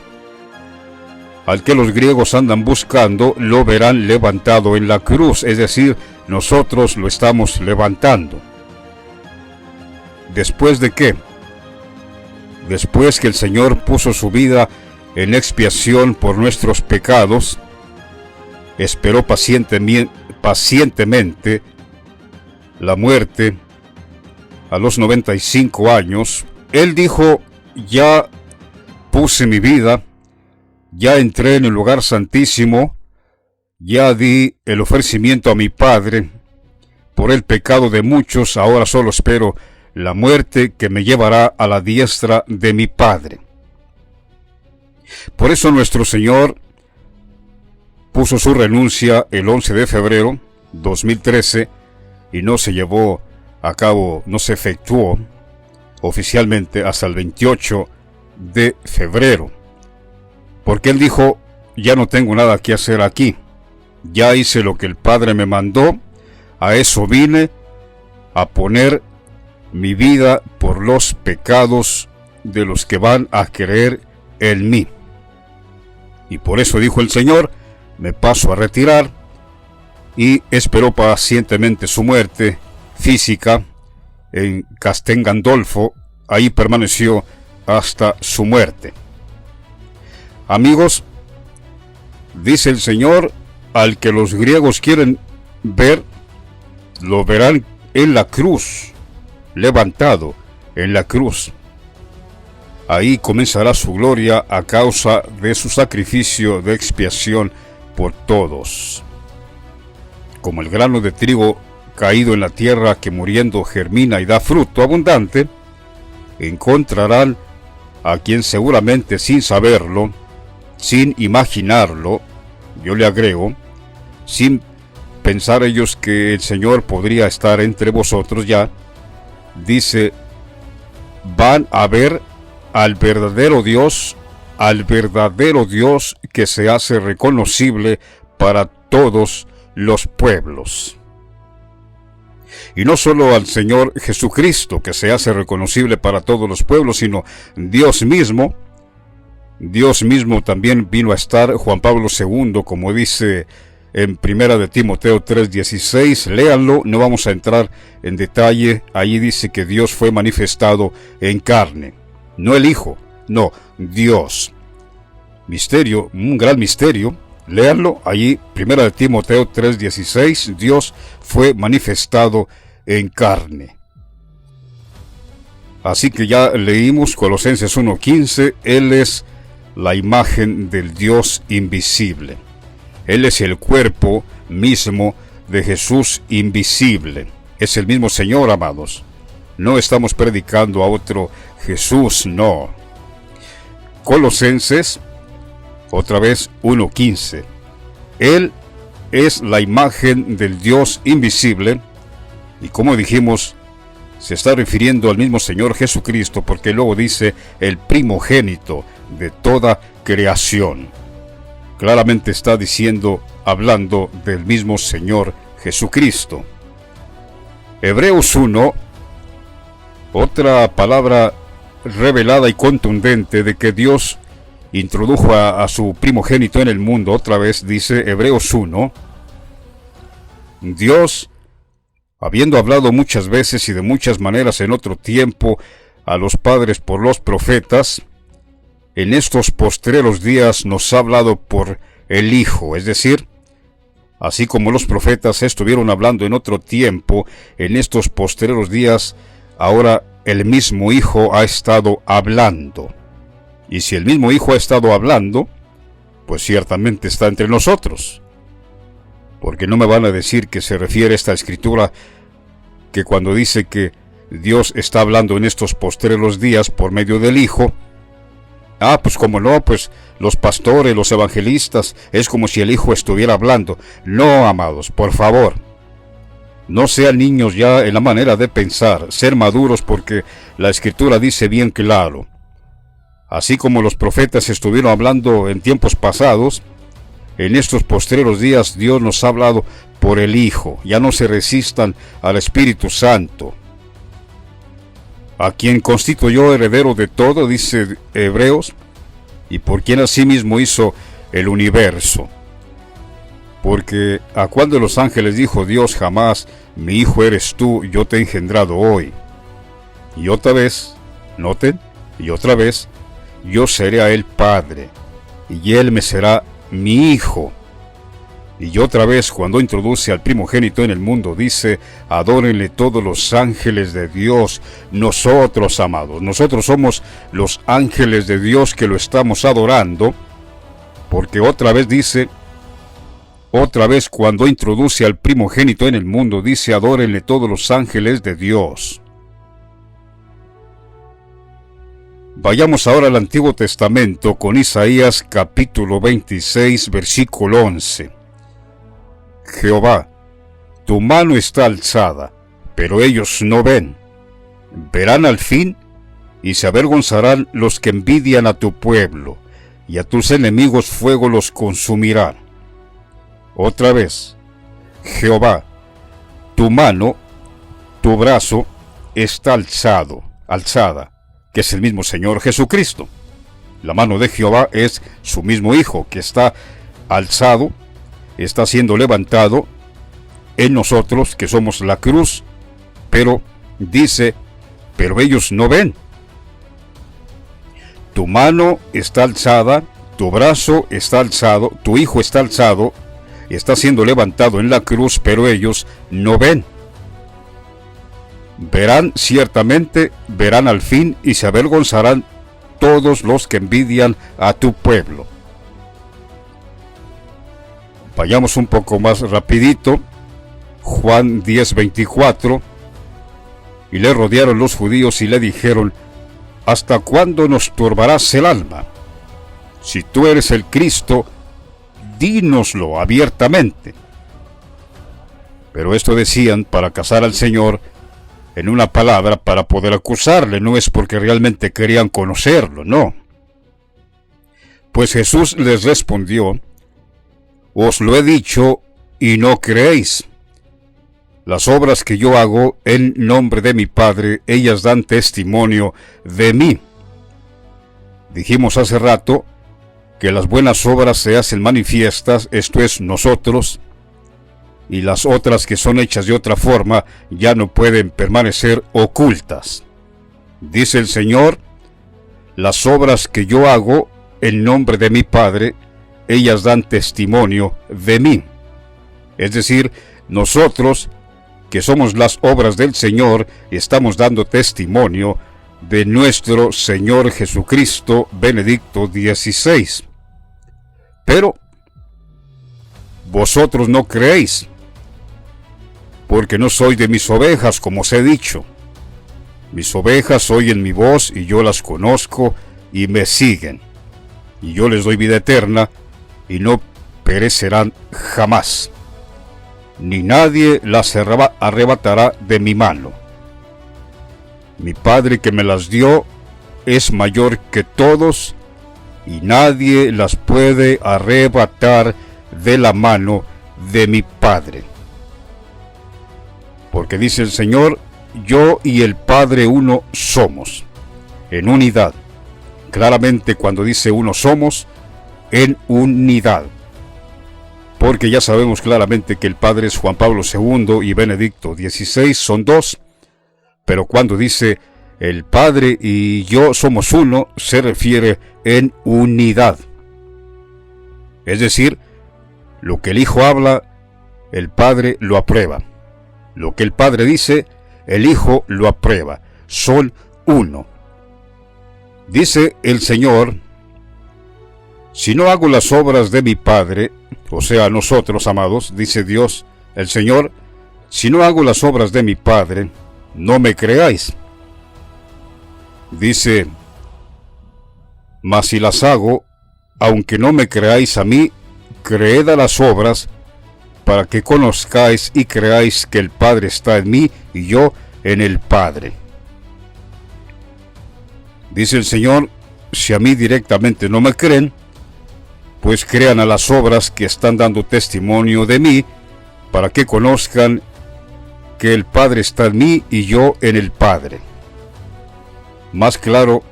A: al que los griegos andan buscando, lo verán levantado en la cruz, es decir, nosotros lo estamos levantando. ¿Después de qué? Después que el Señor puso su vida en expiación por nuestros pecados, esperó pacientemente la muerte a los 95 años. Él dijo, ya puse mi vida, ya entré en el lugar santísimo, ya di el ofrecimiento a mi Padre por el pecado de muchos, ahora solo espero la muerte que me llevará a la diestra de mi Padre. Por eso nuestro Señor puso su renuncia el 11 de febrero 2013 y no se llevó a cabo, no se efectuó oficialmente hasta el 28 de febrero. Porque Él dijo, ya no tengo nada que hacer aquí, ya hice lo que el Padre me mandó, a eso vine, a poner mi vida por los pecados de los que van a creer en mí. Y por eso dijo el Señor, me paso a retirar, y esperó pacientemente su muerte física en Castel Gandolfo. Ahí permaneció hasta su muerte. Amigos, dice el Señor, al que los griegos quieren ver, lo verán en la cruz, levantado en la cruz. Ahí comenzará su gloria a causa de su sacrificio de expiación por todos. Como el grano de trigo caído en la tierra que muriendo germina y da fruto abundante, encontrarán a quien seguramente sin saberlo, sin imaginarlo, yo le agrego, sin pensar ellos que el Señor podría estar entre vosotros ya, dice, van a ver al verdadero Dios que se hace reconocible para todos los pueblos. Y no solo al Señor Jesucristo, que se hace reconocible para todos los pueblos, sino Dios mismo. Dios mismo también vino a estar, Juan Pablo II, como dice en 1 de Timoteo 3:16, léanlo, no vamos a entrar en detalle, ahí dice que Dios fue manifestado en carne, no el Hijo, no, Dios. Misterio, un gran misterio, léanlo, allí 1 de Timoteo 3:16, Dios fue manifestado en carne. Así que ya leímos Colosenses 1:15, Él es la imagen del Dios invisible. Él es el cuerpo mismo de Jesús invisible. Es el mismo Señor, amados. No estamos predicando a otro Jesús, no. Colosenses, otra vez 1:15. Él es la imagen del Dios invisible, y como dijimos, se está refiriendo al mismo Señor Jesucristo, porque luego dice el primogénito de toda creación. Claramente está diciendo, hablando del mismo Señor Jesucristo. Hebreos 1, otra palabra revelada y contundente de que Dios introdujo a su primogénito en el mundo. Otra vez dice Hebreos 1, Dios, habiendo hablado muchas veces y de muchas maneras en otro tiempo a los padres por los profetas, en estos postreros días nos ha hablado por el Hijo, es decir, así como los profetas estuvieron hablando en otro tiempo, en estos postreros días, ahora el mismo Hijo ha estado hablando. Y si el mismo Hijo ha estado hablando, pues ciertamente está entre nosotros. Porque no me van a decir que se refiere esta escritura, que cuando dice que Dios está hablando en estos postreros días por medio del Hijo, pues como no, pues los pastores, los evangelistas, es como si el Hijo estuviera hablando. No, amados, por favor, no sean niños ya en la manera de pensar, ser maduros, porque la Escritura dice bien claro, así como los profetas estuvieron hablando en tiempos pasados, en estos postreros días Dios nos ha hablado por el Hijo. Ya no se resistan al Espíritu Santo, a quien constituyó heredero de todo, dice Hebreos, y por quien asimismo hizo el universo. Porque a cuál de los ángeles dijo Dios jamás, mi hijo eres tú, yo te he engendrado hoy. Y otra vez, noten, y otra vez, yo seré a él padre, y él me será mi hijo. Y otra vez, cuando introduce al primogénito en el mundo, dice, adórenle todos los ángeles de Dios. Nosotros, amados, nosotros somos los ángeles de Dios que lo estamos adorando, porque otra vez dice, otra vez cuando introduce al primogénito en el mundo, dice, adórenle todos los ángeles de Dios. Vayamos ahora al Antiguo Testamento con Isaías capítulo 26, versículo 11. Jehová, tu mano está alzada, pero ellos no ven. Verán al fin, y se avergonzarán los que envidian a tu pueblo, y a tus enemigos fuego los consumirá. Otra vez, Jehová, tu mano, tu brazo está alzada, que es el mismo Señor Jesucristo. La mano de Jehová es su mismo Hijo, que está alzado, está siendo levantado en nosotros, que somos la cruz, pero dice, pero ellos no ven. Tu mano está alzada, tu brazo está alzado, tu Hijo está alzado, está siendo levantado en la cruz, pero ellos no ven. Verán ciertamente, verán al fin, y se avergonzarán todos los que envidian a tu pueblo. Vayamos un poco más rapidito. Juan 10:24. Y le rodearon los judíos y le dijeron, ¿hasta cuándo nos turbarás el alma? Si tú eres el Cristo, dínoslo abiertamente. Pero esto decían para casar al Señor en una palabra, para poder acusarle, no es porque realmente querían conocerlo, no. Pues Jesús les respondió, os lo he dicho y no creéis. Las obras que yo hago en nombre de mi Padre, ellas dan testimonio de mí. Dijimos hace rato que las buenas obras se hacen manifiestas, esto es nosotros, y las otras que son hechas de otra forma ya no pueden permanecer ocultas. Dice el Señor, las obras que yo hago en nombre de mi Padre, ellas dan testimonio de mí. Es decir, nosotros, que somos las obras del Señor, estamos dando testimonio de nuestro Señor Jesucristo, Benedicto XVI. Pero vosotros no creéis, porque no sois de mis ovejas, como os he dicho. Mis ovejas oyen mi voz, y yo las conozco, y me siguen. Y yo les doy vida eterna, y no perecerán jamás, ni nadie las arrebatará de mi mano. Mi Padre que me las dio es mayor que todos, y nadie las puede arrebatar de la mano de mi Padre. Porque dice el Señor, yo y el Padre uno somos, en unidad. Claramente cuando dice uno somos, en unidad. Porque ya sabemos claramente que el Padre es Juan Pablo II y Benedicto XVI, son dos. Pero cuando dice el Padre y yo somos uno, se refiere en unidad. Es decir, lo que el Hijo habla, el Padre lo aprueba. Lo que el Padre dice, el Hijo lo aprueba. Son uno. Dice el Señor, si no hago las obras de mi Padre, o sea, nosotros, amados, dice Dios, el Señor, si no hago las obras de mi Padre, no me creáis. Dice, mas si las hago, aunque no me creáis a mí, creed a las obras, para que conozcáis y creáis que el Padre está en mí y yo en el Padre. Dice el Señor, si a mí directamente no me creen, pues crean a las obras que están dando testimonio de mí, para que conozcan que el Padre está en mí y yo en el Padre. Más claro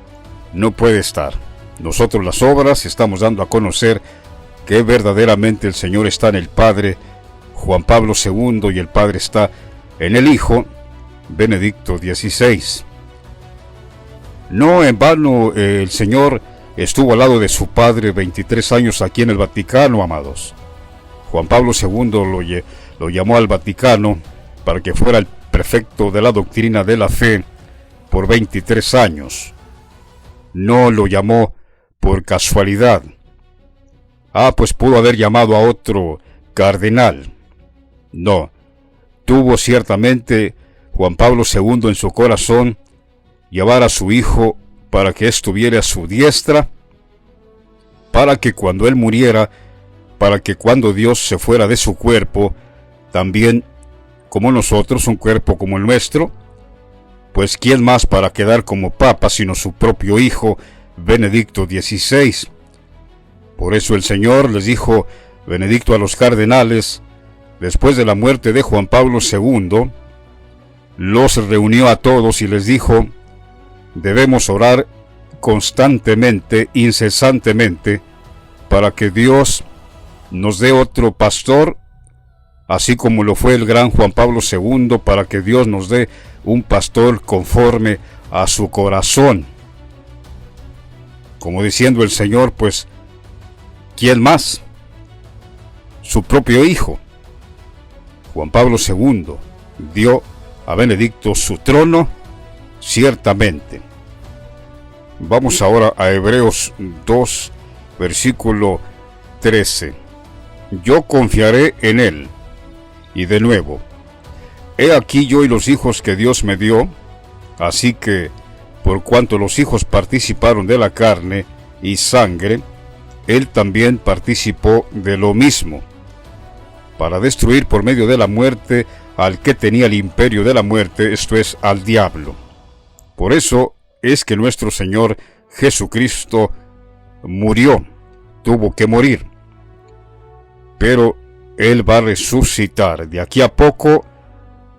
A: no puede estar. Nosotros las obras estamos dando a conocer que verdaderamente el Señor está en el Padre, Juan Pablo II, y el Padre está en el Hijo, Benedicto XVI. No en vano el Señor estuvo al lado de su Padre 23 años aquí en el Vaticano, amados. Juan Pablo II lo llamó al Vaticano para que fuera el prefecto de la doctrina de la fe por 23 años. No lo llamó por casualidad. Pues pudo haber llamado a otro cardenal. No, tuvo ciertamente Juan Pablo II en su corazón llevar a su hijo para que estuviera a su diestra, para que cuando él muriera, para que cuando Dios se fuera de su cuerpo, también como nosotros, un cuerpo como el nuestro, pues ¿quién más para quedar como papa sino su propio hijo, Benedicto XVI? Por eso el Señor les dijo, Benedicto, a los cardenales, después de la muerte de Juan Pablo II, los reunió a todos y les dijo, debemos orar constantemente, incesantemente, para que Dios nos dé otro pastor, así como lo fue el gran Juan Pablo II, para que Dios nos dé un pastor conforme a su corazón. Como diciendo el Señor, pues, ¿quién más? Su propio Hijo. Juan Pablo II dio a Benedicto su trono, ciertamente. Vamos ahora a Hebreos 2, versículo 13. Yo confiaré en él. Y de nuevo, he aquí yo y los hijos que Dios me dio, así que, por cuanto los hijos participaron de la carne y sangre, él también participó de lo mismo, para destruir por medio de la muerte al que tenía el imperio de la muerte, esto es, al diablo. Por eso es que nuestro Señor Jesucristo murió, tuvo que morir, pero Él va a resucitar. De aquí a poco,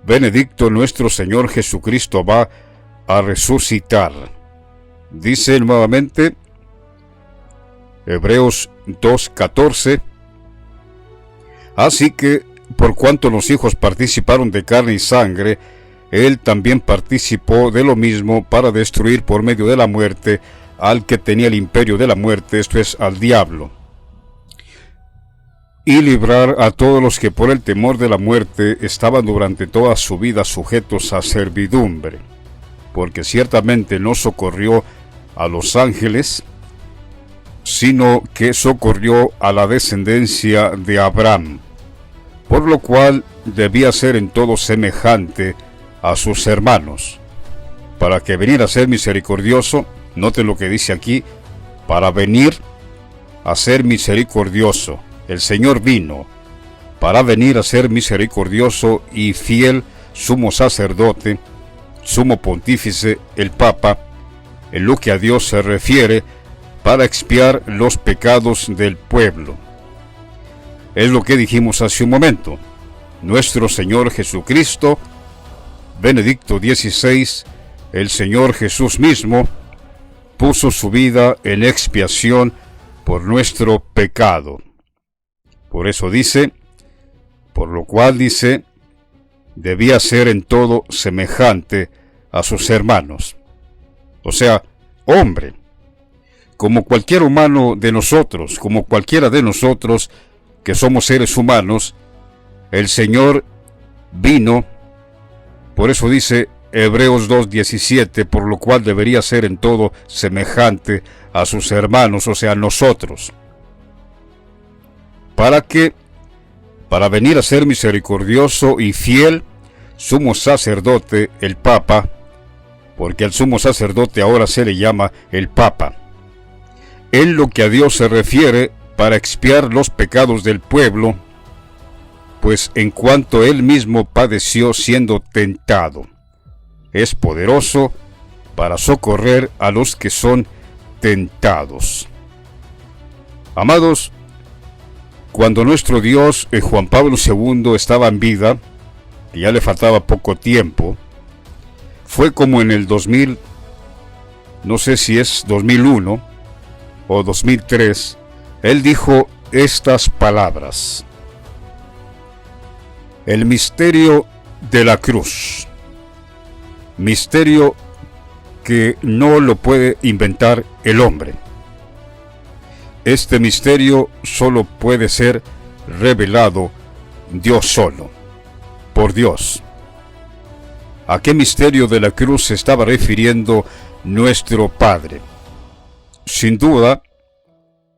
A: Benedicto nuestro Señor Jesucristo va a resucitar. Dice nuevamente Hebreos 2:14, así que por cuanto los hijos participaron de carne y sangre, él también participó de lo mismo para destruir por medio de la muerte al que tenía el imperio de la muerte, esto es, al diablo, y librar a todos los que por el temor de la muerte estaban durante toda su vida sujetos a servidumbre. porque ciertamente no socorrió a los ángeles, sino que socorrió a la descendencia de Abraham, por lo cual debía ser en todo semejante a sus hermanos, para que venir a ser misericordioso. Noten lo que dice aquí: para venir a ser misericordioso. El Señor vino para venir a ser misericordioso y fiel sumo sacerdote, sumo pontífice, el Papa, en lo que a Dios se refiere, para expiar los pecados del pueblo. Es lo que dijimos hace un momento. Nuestro Señor Jesucristo, Benedicto XVI, el Señor Jesús mismo, puso su vida en expiación por nuestro pecado. Por eso dice, por lo cual dice, debía ser en todo semejante a sus hermanos. O sea, hombre, como cualquier humano de nosotros, como cualquiera de nosotros que somos seres humanos, el Señor vino. Por eso dice Hebreos 2:17, por lo cual debería ser en todo semejante a sus hermanos, o sea, nosotros. ¿Para qué? Para venir a ser misericordioso y fiel sumo sacerdote, el Papa, porque al sumo sacerdote ahora se le llama el Papa, en lo que a Dios se refiere, para expiar los pecados del pueblo, pues en cuanto él mismo padeció siendo tentado, es poderoso para socorrer a los que son tentados. Amados, cuando nuestro Dios, Juan Pablo II, estaba en vida, y ya le faltaba poco tiempo, fue como en el 2000, no sé si es 2001 o 2003, él dijo estas palabras: el misterio de la cruz, misterio que no lo puede inventar el hombre. Este misterio solo puede ser revelado Dios solo, por Dios. ¿A qué misterio de la cruz se estaba refiriendo nuestro Padre? Sin duda,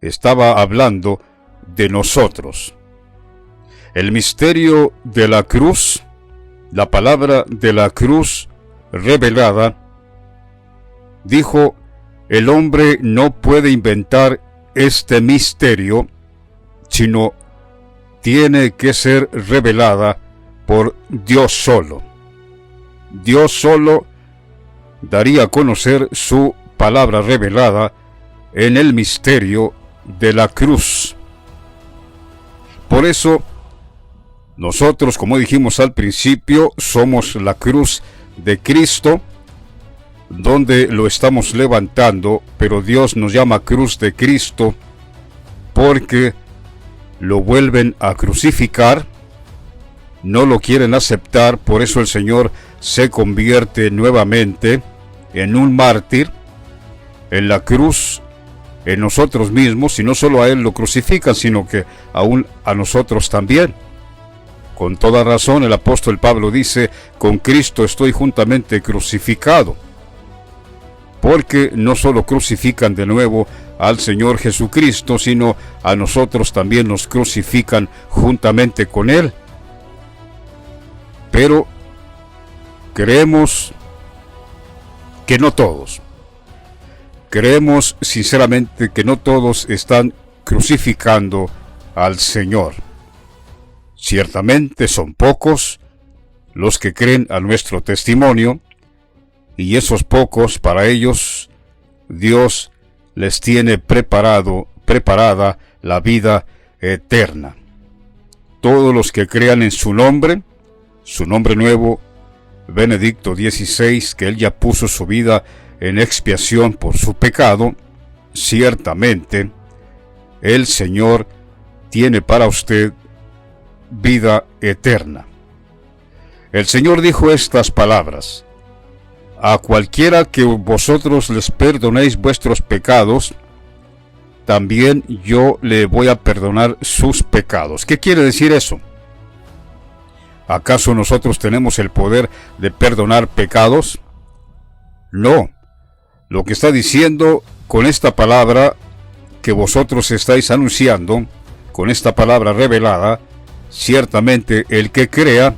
A: estaba hablando de nosotros. El misterio de la cruz, la palabra de la cruz revelada, dijo, el hombre no puede inventar este misterio, sino tiene que ser revelada por Dios solo. Dios solo daría a conocer su palabra revelada en el misterio de la cruz. Por eso, nosotros, como dijimos al principio, somos la cruz de Cristo, donde lo estamos levantando, pero Dios nos llama cruz de Cristo porque lo vuelven a crucificar, no lo quieren aceptar. Por eso el Señor se convierte nuevamente en un mártir en la cruz, en nosotros mismos, y no solo a Él lo crucifican, sino que aún a nosotros también. Con toda razón el apóstol Pablo dice, con Cristo estoy juntamente crucificado, porque no solo crucifican de nuevo al Señor Jesucristo, sino a nosotros también nos crucifican juntamente con Él. Pero creemos que no todos. Creemos sinceramente que no todos están crucificando al Señor. Ciertamente son pocos los que creen a nuestro testimonio, y esos pocos, para ellos, Dios les tiene preparada la vida eterna. Todos los que crean en su nombre nuevo, Benedicto XVI, que él ya puso su vida en expiación por su pecado, ciertamente el Señor tiene para usted vida eterna. El Señor dijo estas palabras: a cualquiera que vosotros les perdonéis vuestros pecados, también yo le voy a perdonar sus pecados. ¿Qué quiere decir eso? ¿Acaso nosotros tenemos el poder de perdonar pecados? No, lo que está diciendo con esta palabra que vosotros estáis anunciando, con esta palabra revelada, ciertamente el que crea,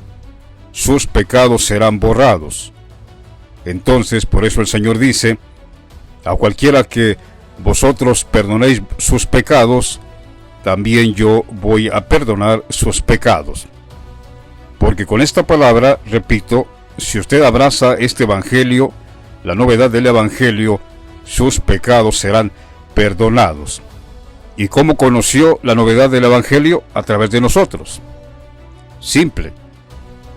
A: sus pecados serán borrados. Entonces, por eso el Señor dice, a cualquiera que vosotros perdonéis sus pecados, también yo voy a perdonar sus pecados. Porque con esta palabra, repito, si usted abraza este evangelio, la novedad del evangelio, sus pecados serán perdonados. ¿Y cómo conoció la novedad del evangelio? A través de nosotros. Simple.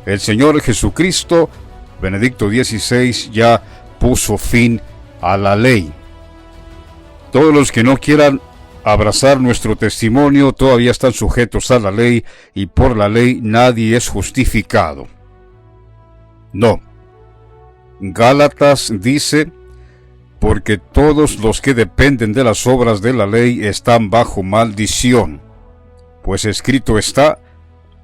A: El Señor Jesucristo, Benedicto XVI, ya puso fin a la ley. Todos los que no quieran abrazar nuestro testimonio todavía están sujetos a la ley, y por la ley nadie es justificado. No. Gálatas dice, porque todos los que dependen de las obras de la ley están bajo maldición. Pues escrito está,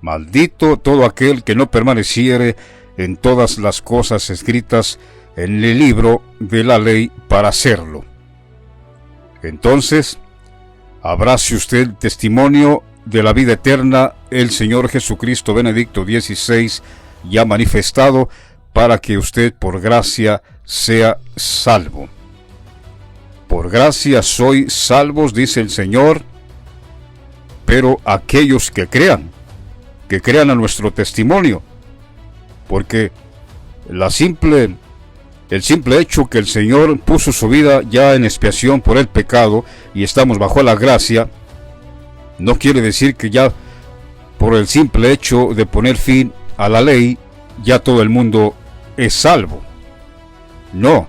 A: maldito todo aquel que no permaneciere en todas las cosas escritas en el libro de la ley para hacerlo. Entonces, abrace usted el testimonio de la vida eterna, el Señor Jesucristo Benedicto XVI ya manifestado, para que usted por gracia sea salvo. Por gracia sois salvos, dice el Señor, pero aquellos que crean a nuestro testimonio, porque el simple hecho que el Señor puso su vida ya en expiación por el pecado y estamos bajo la gracia, no quiere decir que ya por el simple hecho de poner fin a la ley, ya todo el mundo es salvo. No,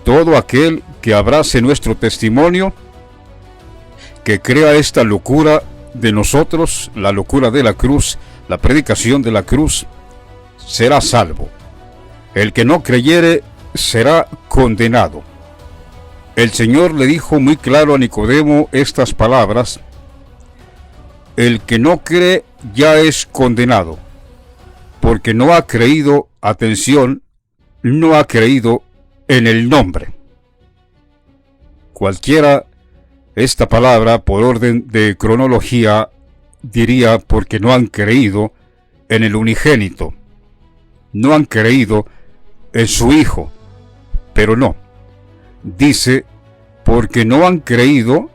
A: todo aquel que abrace nuestro testimonio, que crea esta locura de nosotros, la locura de la cruz, la predicación de la cruz, será salvo. El que no creyere será condenado. El Señor le dijo muy claro a Nicodemo estas palabras: el que no cree ya es condenado, porque no ha creído, atención, no ha creído en el nombre. Cualquiera, esta palabra por orden de cronología diría porque no han creído en el unigénito, no han creído en su Hijo, pero no, dice porque no han creído,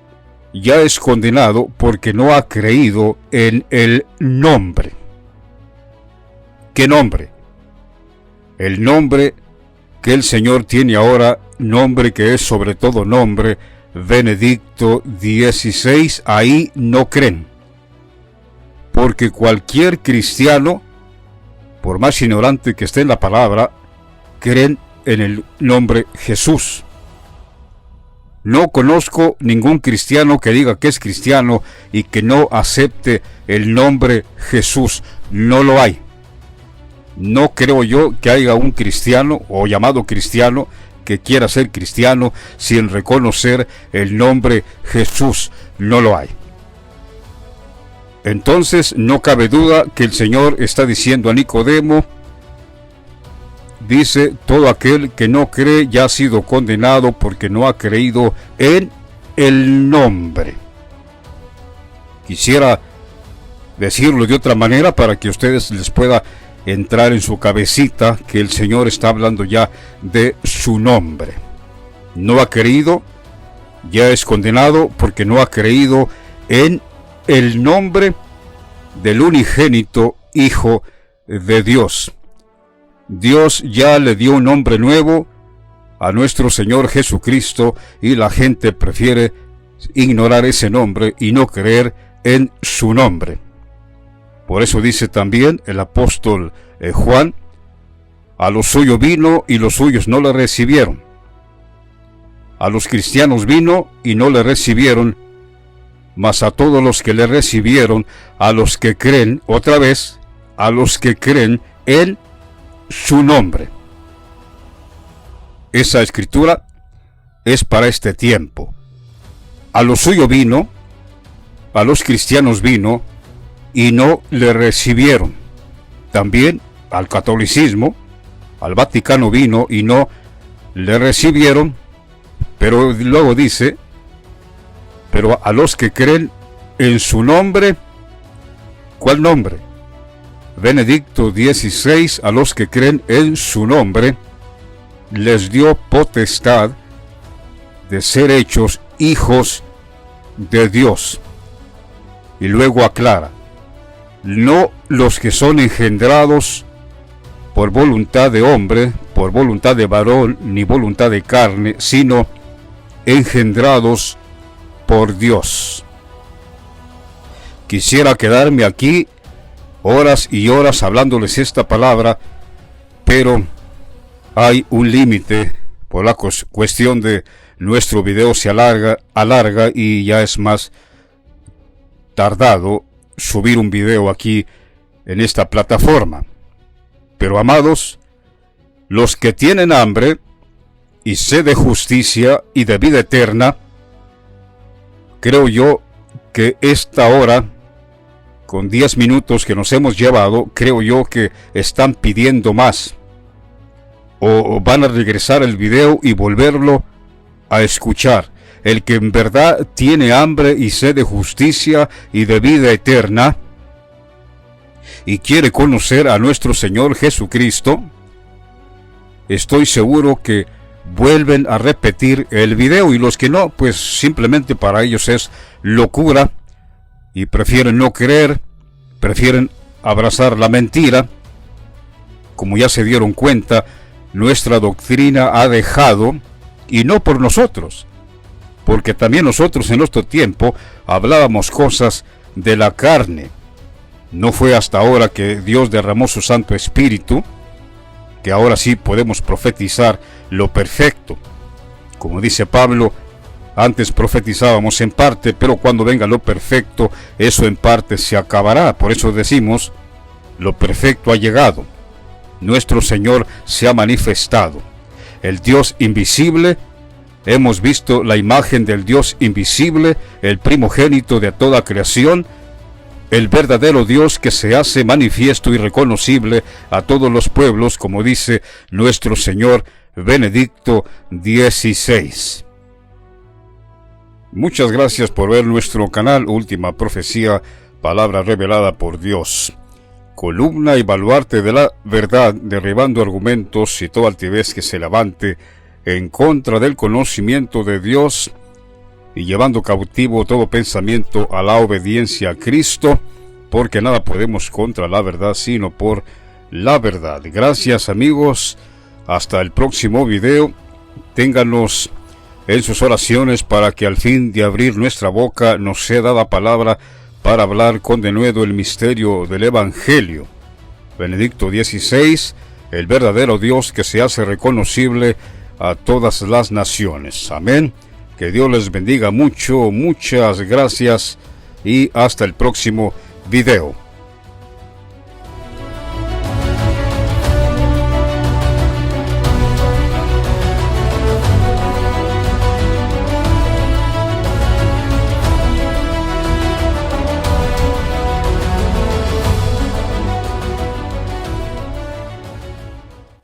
A: ya es condenado porque no ha creído en el nombre. ¿Qué nombre? El nombre que el Señor tiene ahora, nombre que es sobre todo nombre, Benedicto XVI, ahí no creen. Porque cualquier cristiano, por más ignorante que esté en la palabra, creen en el nombre Jesús. No conozco ningún cristiano que diga que es cristiano y que no acepte el nombre Jesús. No lo hay. No creo yo que haya un cristiano o llamado cristiano que quiera ser cristiano sin reconocer el nombre Jesús. No lo hay. Entonces no cabe duda que el Señor está diciendo a Nicodemo, dice, todo aquel que no cree ya ha sido condenado porque no ha creído en el nombre. Quisiera decirlo de otra manera para que a ustedes les pueda entrar en su cabecita que el Señor está hablando ya de su nombre. No ha creído, ya es condenado porque no ha creído en el nombre del unigénito Hijo de Dios. Dios ya le dio un nombre nuevo a nuestro Señor Jesucristo y la gente prefiere ignorar ese nombre y no creer en su nombre. Por eso dice también el apóstol Juan, a los suyos vino y los suyos no le recibieron. A los cristianos vino y no le recibieron, mas a todos los que le recibieron, a los que creen, otra vez, a los que creen en su nombre. Esa escritura es para este tiempo. A lo suyo vino, a los cristianos vino, y no le recibieron. También al catolicismo, al Vaticano vino y no le recibieron, pero luego dice, pero a los que creen en su nombre, ¿cuál nombre? Benedicto 16, a los que creen en su nombre, les dio potestad de ser hechos hijos de Dios. Y luego aclara, no los que son engendrados por voluntad de hombre, por voluntad de varón, ni voluntad de carne, sino engendrados por Dios. Quisiera quedarme aquí horas y horas hablándoles esta palabra, pero hay un límite. Por la cuestión de nuestro video se alarga y ya es más tardado subir un video aquí en esta plataforma. Pero amados, los que tienen hambre y sed de justicia y de vida eterna, creo yo que esta hora, con 10 minutos que nos hemos llevado, creo yo que están pidiendo más. O van a regresar el video y volverlo a escuchar. El que en verdad tiene hambre y sed de justicia y de vida eterna, y quiere conocer a nuestro Señor Jesucristo, estoy seguro que vuelven a repetir el video, y los que no, pues simplemente para ellos es locura y prefieren no creer, prefieren abrazar la mentira. Como ya se dieron cuenta, nuestra doctrina ha dejado, y no por nosotros, porque también nosotros en nuestro tiempo hablábamos cosas de la carne. No fue hasta ahora que Dios derramó su Santo Espíritu, que ahora sí podemos profetizar lo perfecto. Como dice Pablo, antes profetizábamos en parte, pero cuando venga lo perfecto, eso en parte se acabará. Por eso decimos, lo perfecto ha llegado. Nuestro Señor se ha manifestado. El Dios invisible, hemos visto la imagen del Dios invisible, el primogénito de toda creación, el verdadero Dios que se hace manifiesto y reconocible a todos los pueblos, como dice nuestro Señor Benedicto 16. Muchas gracias por ver nuestro canal Última Profecía, palabra revelada por Dios. Columna y baluarte de la verdad, derribando argumentos y toda altivez que se levante en contra del conocimiento de Dios, y llevando cautivo todo pensamiento a la obediencia a Cristo, porque nada podemos contra la verdad sino por la verdad. Gracias amigos, hasta el próximo video. Ténganos en sus oraciones para que al fin de abrir nuestra boca nos sea dada palabra para hablar con denuedo el misterio del Evangelio. Benedicto 16, el verdadero Dios que se hace reconocible a todas las naciones. Amén. Que Dios les bendiga mucho, muchas gracias y hasta el próximo video.